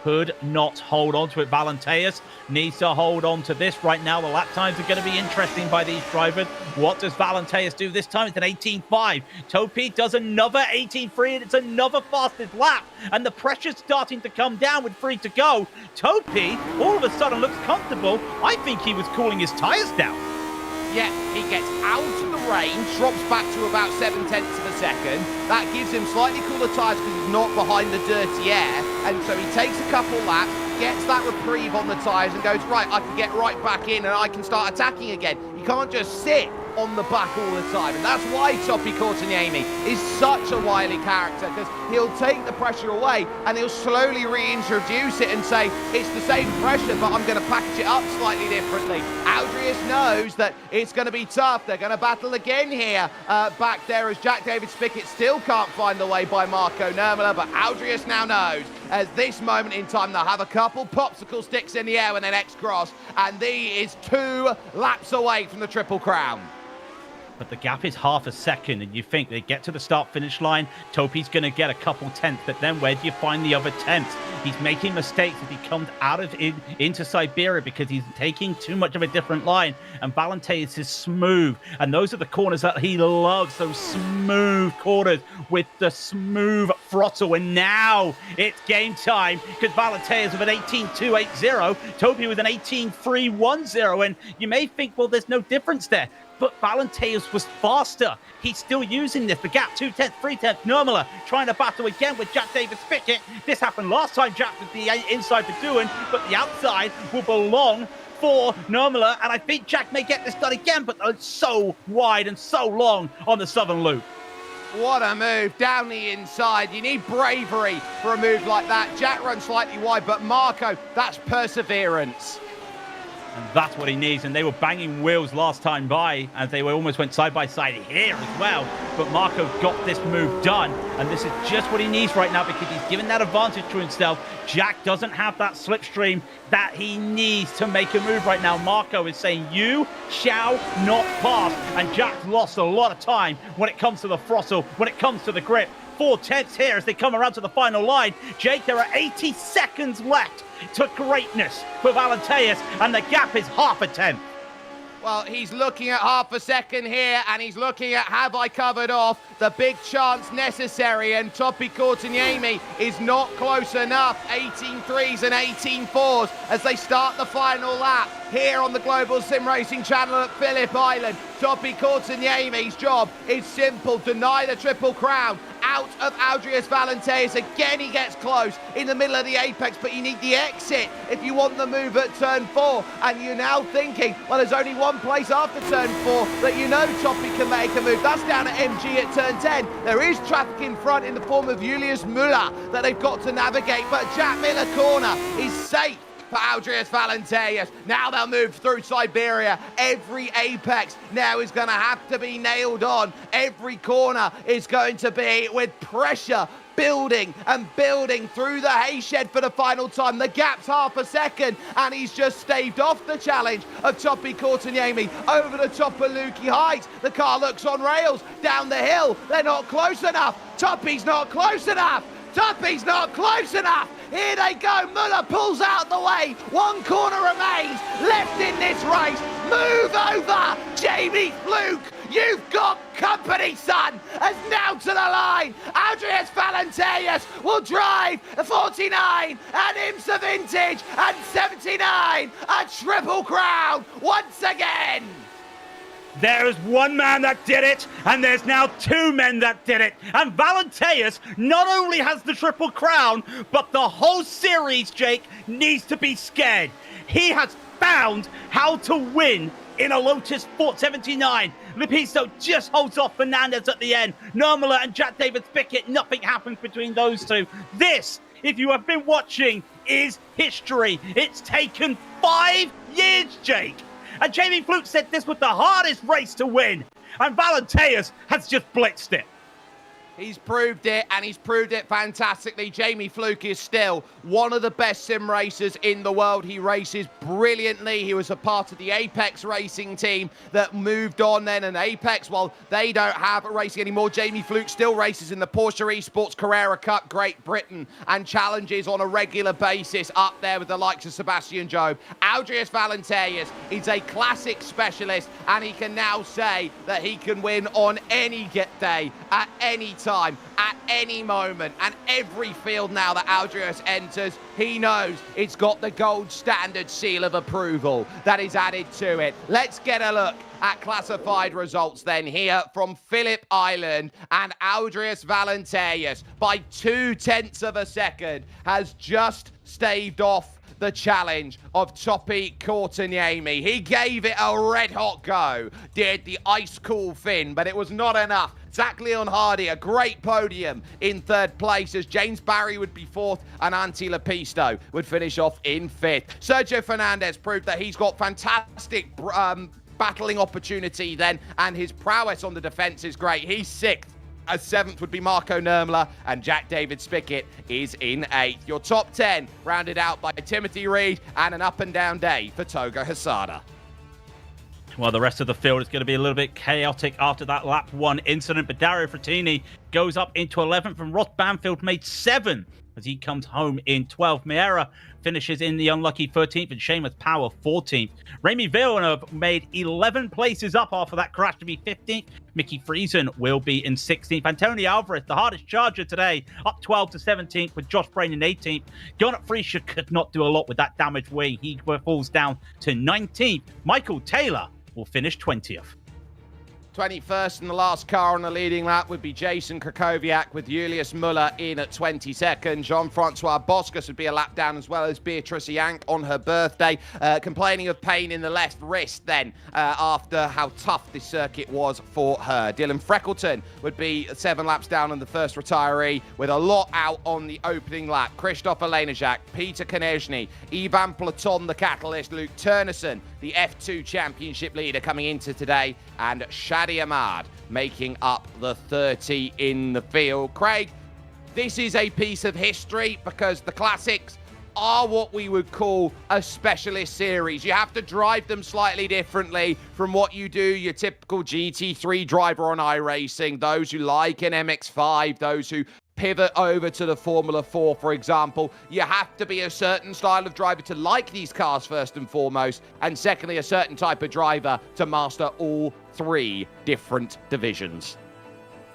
could not hold on to it. Valenteus needs to hold on to this right now. The lap times are going to be interesting by these drivers. What does Valenteus do this time? It's an 18.5. Topi does another 18.3, and it's another fastest lap. And the pressure's starting to come down with 3 to go. Topi all of a sudden looks comfortable. I think he was cooling his tires down. Yeah, he gets out of the range, drops back to about 0.7 of a second. That gives him slightly cooler tyres because he's not behind the dirty air. And so he takes a couple laps, gets that reprieve on the tyres and goes, right, I can get right back in and I can start attacking again. You can't just sit on the back all the time. And that's why Topi Cortiniemi is such a wily character, because he'll take the pressure away and he'll slowly reintroduce it and say, it's the same pressure, but I'm going to package it up slightly differently. Aldrius knows that it's going to be tough. They're going to battle again here back there as Jack David Spickett still can't find the way by Marco Nurmala, but Aldrius now knows at this moment in time they'll have a couple popsicle sticks in the air when they next cross, and he is 2 laps away from the Triple Crown. But the gap is half a second, and you think they get to the start-finish line, Topi's going to get a couple tenths, but then where do you find the other tenths? He's making mistakes as he comes out of into Siberia because he's taking too much of a different line, and Valenteus is smooth, and those are the corners that he loves, those smooth corners with the smooth throttle, and now it's game time because Valenteus with an 18.280, Topi with an 18.310, and you may think, well, there's no difference there. But Valenteus was faster. He's still using this. The gap, 2 tenths, 3 tenths. Nurmala trying to battle again with Jack Davis Pickett. This happened last time Jack was the inside for doing, but the outside will belong for Nurmala. And I think Jack may get this done again, but it's so wide and so long on the southern loop. What a move down the inside. You need bravery for a move like that. Jack runs slightly wide, but Marco, that's perseverance. And that's what he needs. And they were banging wheels last time by as they almost went side by side here as well. But Marco got this move done. And this is just what he needs right now because he's given that advantage to himself. Jack doesn't have that slipstream that he needs to make a move right now. Marco is saying, you shall not pass. And Jack's lost a lot of time when it comes to the throttle, when it comes to the grip. 4 tenths here as they come around to the final line. Jake, there are 80 seconds left to greatness for Valenteus, and the gap is half a tenth. Well, he's looking at half a second here, and he's looking at, have I covered off the big chance necessary? And Topi Cortiniemi is not close enough. 18.3s and 18.4s as they start the final lap here on the Global Sim Racing channel at Phillip Island. Topi Cortiniemi's job is simple: deny the Triple Crown out of Andreas Valenteus. Again, he gets close in the middle of the apex, but you need the exit if you want the move at turn 4. And you're now thinking, well, there's only one place after turn 4 that you know Toppy can make a move. That's down at MG at turn 10. There is traffic in front in the form of Julius Müller that they've got to navigate, but Jack Miller corner is safe for Andreas Valenteus. Now they'll move through Siberia. Every apex now is going to have to be nailed on. Every corner is going to be with pressure building and building through the hay shed for the final time. The gap's half a second, and he's just staved off the challenge of Toppy Courtaniemi over the top of Lukey Heights. The car looks on rails down the hill. They're not close enough. Toppy's not close enough. Toppy's not close enough. Here they go. Muller pulls out the way. One corner remains left in this race. Move over, Jamie Fluke. You've got company, son. As now to the line, Andreas Valenteus will drive 49 and IMSA Vintage and 79. A triple crown once again. There is one man that did it, and there's now two men that did it. And Valenteus not only has the triple crown, but the whole series, Jake, needs to be scared. He has found how to win in a Lotus 479. Lepisto just holds off Fernandez at the end. Normala and Jack David Pickett, nothing happens between those two. This, if you have been watching, is history. It's taken 5 years, Jake. And Jamie Fluke said this was the hardest race to win. And Valenteus has just blitzed it. He's proved it, and he's proved it fantastically. Jamie Fluke is still one of the best sim racers in the world. He races brilliantly. He was a part of the Apex racing team that moved on then, and Apex, well, they don't have a racing anymore. Jamie Fluke still races in the Porsche Esports Carrera Cup, Great Britain, and challenges on a regular basis up there with the likes of Sebastian Job. Andreas Valenteus is a classic specialist, and he can now say that he can win on any day, at any time, at any moment, and every field now that Andreas enters, he knows it's got the gold standard seal of approval that is added to it. Let's get a look at classified results then here from Phillip Island, and Andreas Valenteus by 0.2 of a second has just staved off the challenge of Toppy Courtaniemi. He gave it a red-hot go, did the ice-cool Finn, but it was not enough. Zach Leon Hardy, a great podium in third place, as James Barry would be fourth and Antti Lepisto would finish off in fifth. Sergio Fernandez proved that he's got fantastic battling opportunity then, and his prowess on the defense is great. He's sixth. As seventh would be Marco Nurmala, and Jack David Spickett is in eighth. Your top 10 rounded out by Timothy Reed and an up and down day for Togo Hasada. Well, the rest of the field is going to be a little bit chaotic after that lap 1 incident, but Dario Frattini goes up into 11th, and Ross Banfield made 7 as he comes home in 12th. Miera finishes in the unlucky 13th, and Seamus Power 14th. Remy Villeneuve made 11 places up after that crash to be 15th. Mickey Friesen will be in 16th. Antonio Alvarez, the hardest charger today, up 12 to 17th with Josh Brain in 18th. Gernot Friescher could not do a lot with that damaged wing. He falls down to 19th. Michael Taylor will finish 20th. 21st and the last car on the leading lap would be Jason Krakowiak with Julius Müller in at 22nd. Jean-Francois Boscus would be a lap down, as well as Beatrice Yank on her birthday, complaining of pain in the left wrist then after how tough this circuit was for her. Dylan Freckleton would be 7 laps down on the first retiree, with a lot out on the opening lap. Christoph Alenajak, Peter Konechny, Ivan Platon, the catalyst, Luke Turnerson, the F2 championship leader coming into today, and Shadi Ahmad making up the 30 in the field. Craig, this is a piece of history because the classics are what we would call a specialist series. You have to drive them slightly differently from what you do your typical GT3 driver on iRacing, those who like an MX-5, those who pivot over to the Formula 4, for example. You have to be a certain style of driver to like these cars first and foremost, and secondly, a certain type of driver to master all 3 different divisions.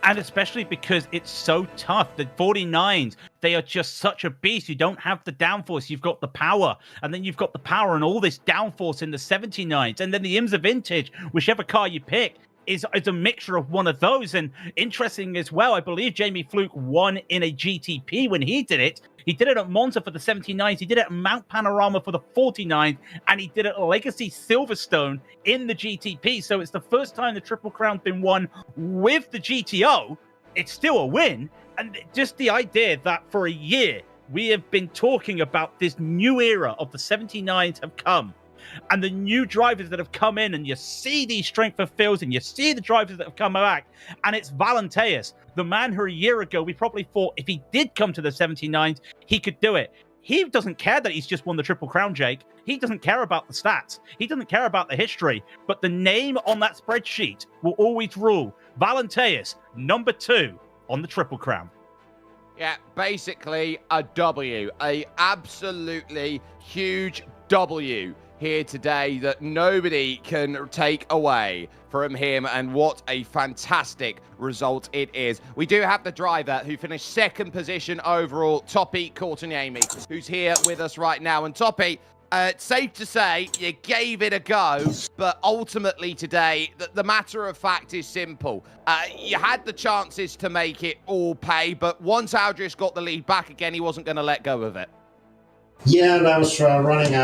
And especially because it's so tough. The 49s, they are just such a beast. You don't have the downforce. You've got the power. And then you've got the power and all this downforce in the 79s. And then the IMSA Vintage, whichever car you pick, is a mixture of one of those. And interesting as well, I believe Jamie Fluke won in a GTP when he did it. He did it at Monza for the 79s, he did it at Mount Panorama for the 49s, and he did it at Legacy Silverstone in the GTP. So it's the first time the Triple Crown's been won with the GTO. It's still a win. And just the idea that for a year, we have been talking about this new era of the 79s have come. And the new drivers that have come in, and you see these strength of fields, and you see the drivers that have come back, and it's Valenteus, the man who a year ago we probably thought if he did come to the 79s, he could do it. He doesn't care that he's just won the Triple Crown, Jake. He doesn't care about the stats. He doesn't care about the history. But the name on that spreadsheet will always rule. Valenteus, number 2 on the Triple Crown. Yeah, basically a W, a absolutely huge W here today that nobody can take away from him, and what a fantastic result it is. We do have the driver who finished second position overall, Topi Courtaniemi, who's here with us right now. And Topi, it's safe to say you gave it a go, but ultimately today, the matter of fact is simple. You had the chances to make it all pay, but once Aldris got the lead back again, he wasn't going to let go of it. Yeah, and I was running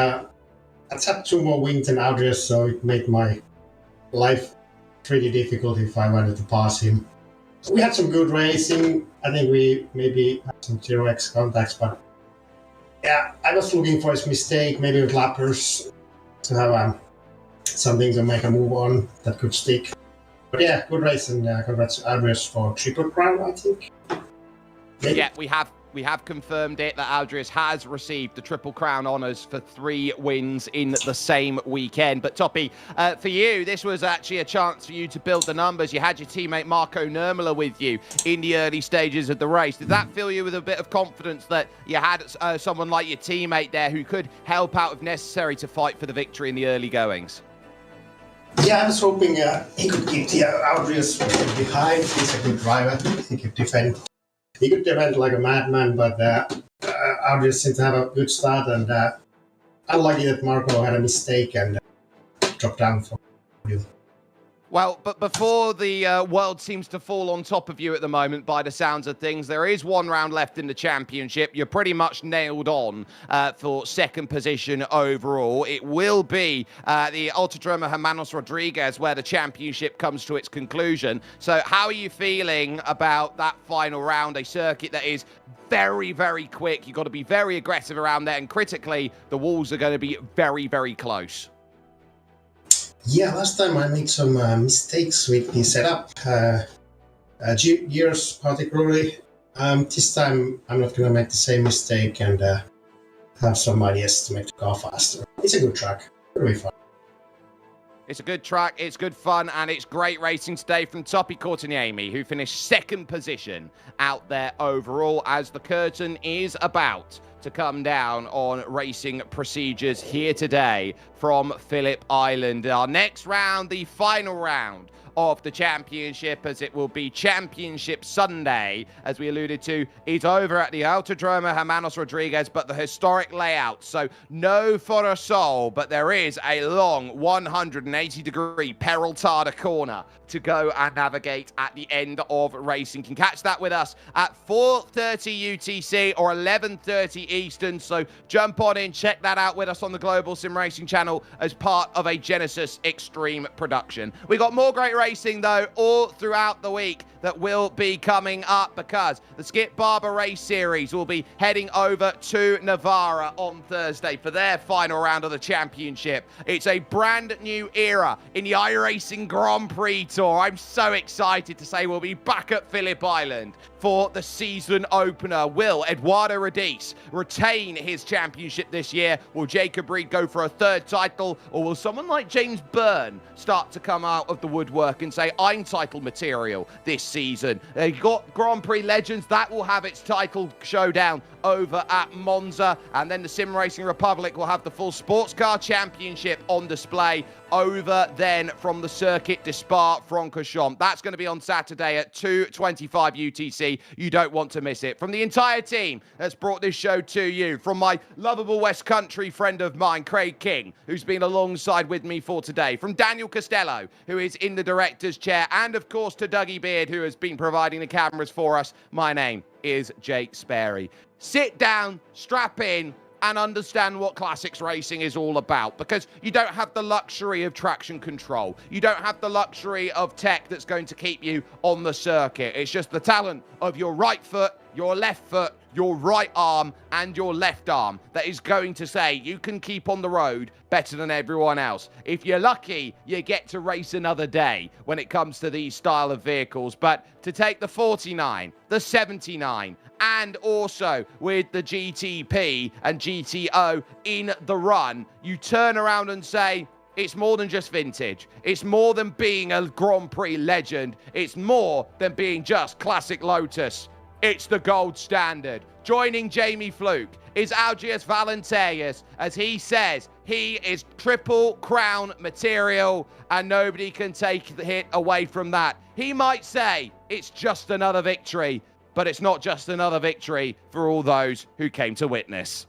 I had 2 more wins than Aldris, so it made my life pretty difficult if I wanted to pass him. We had some good racing. I think we maybe had some 0x contacts, but yeah, I was looking for his mistake, maybe with lappers, to have something to make a move on that could stick. But yeah, good race, and congrats to Aldris for Triple Crown, I think. Maybe. Yeah, we have confirmed it that Aldris has received the Triple Crown honours for 3 wins in the same weekend. But Topi, for you, this was actually a chance for you to build the numbers. You had your teammate Marco Nurmela with you in the early stages of the race. Did that fill you with a bit of confidence that you had someone like your teammate there who could help out if necessary to fight for the victory in the early goings? Yeah, I was hoping he could keep the Aldris behind. He's a good driver. He could defend. He could defend like a madman, but Aldris seemed to have a good start, and unlucky that Marco had a mistake and dropped down from you. Well, but before the world seems to fall on top of you at the moment, by the sounds of things, there is 1 round left in the championship. You're pretty much nailed on for second position overall. It will be the Autodromo Hermanos Rodriguez where the championship comes to its conclusion. So how are you feeling about that final round, a circuit that is very, very quick? You've got to be very aggressive around there, and critically, the walls are going to be very, very close. Yeah, last time I made some mistakes with the setup, gears particularly. This time I'm not going to make the same mistake and have some ideas to make the car faster. It's a good track. It'll be fun. It's a good track, it's good fun, and it's great racing today from Topi Courtaniemi, who finished second position out there overall, as the curtain is about to come down on racing procedures here today from Phillip Island. Our next round, the final round of the championship, as it will be Championship Sunday, as we alluded to, is over at the Autodromo Hermanos Rodriguez, but the historic layout. So no Forosol, but there is a long 180-degree Peraltada corner to go and navigate at the end of racing. You can catch that with us at 4:30 UTC or 11:30 Eastern. So jump on in, check that out with us on the Global Sim Racing channel as part of a Genesis Extreme production. We got more great racing though all throughout the week that will be coming up, because the Skip Barber Race Series will be heading over to Navarra on Thursday for their final round of the championship. It's a brand new era in the iRacing Grand Prix Tour. I'm so excited to say we'll be back at Phillip Island for the season opener. Will Eduardo Radice retain his championship this year? Will Jacob Reed go for a 3rd title? Or will someone like James Byrne start to come out of the woodwork and say, I'm title material this season? You've got Grand Prix Legends. That will have its title showdown over at Monza. And then the Sim Racing Republic will have the full Sports Car Championship on display over then from the Circuit de Spa-Francorchamps. That's going to be on Saturday at 2:25 UTC. You don't want to miss it. From the entire team that's brought this show to you, from my lovable West Country friend of mine, Craig King, who's been alongside with me for today, from Daniel Costello, who is in the director's chair, and of course to Dougie Beard, who has been providing the cameras for us, my name is Jake Sperry. Sit down, strap in, and understand what classics racing is all about, because you don't have the luxury of traction control. You don't have the luxury of tech that's going to keep you on the circuit. It's just the talent of your right foot, your left foot, your right arm, and your left arm that is going to say you can keep on the road better than everyone else. If you're lucky, you get to race another day when it comes to these style of vehicles. But to take the 49, the 79, and also with the GTP and GTO in the run, you turn around and say, it's more than just vintage. It's more than being a Grand Prix legend. It's more than being just classic Lotus. It's the gold standard. Joining Jamie Fluke is Algiers Valenteus, as he says he is Triple Crown material and nobody can take the hit away from that. He might say it's just another victory, but it's not just another victory for all those who came to witness.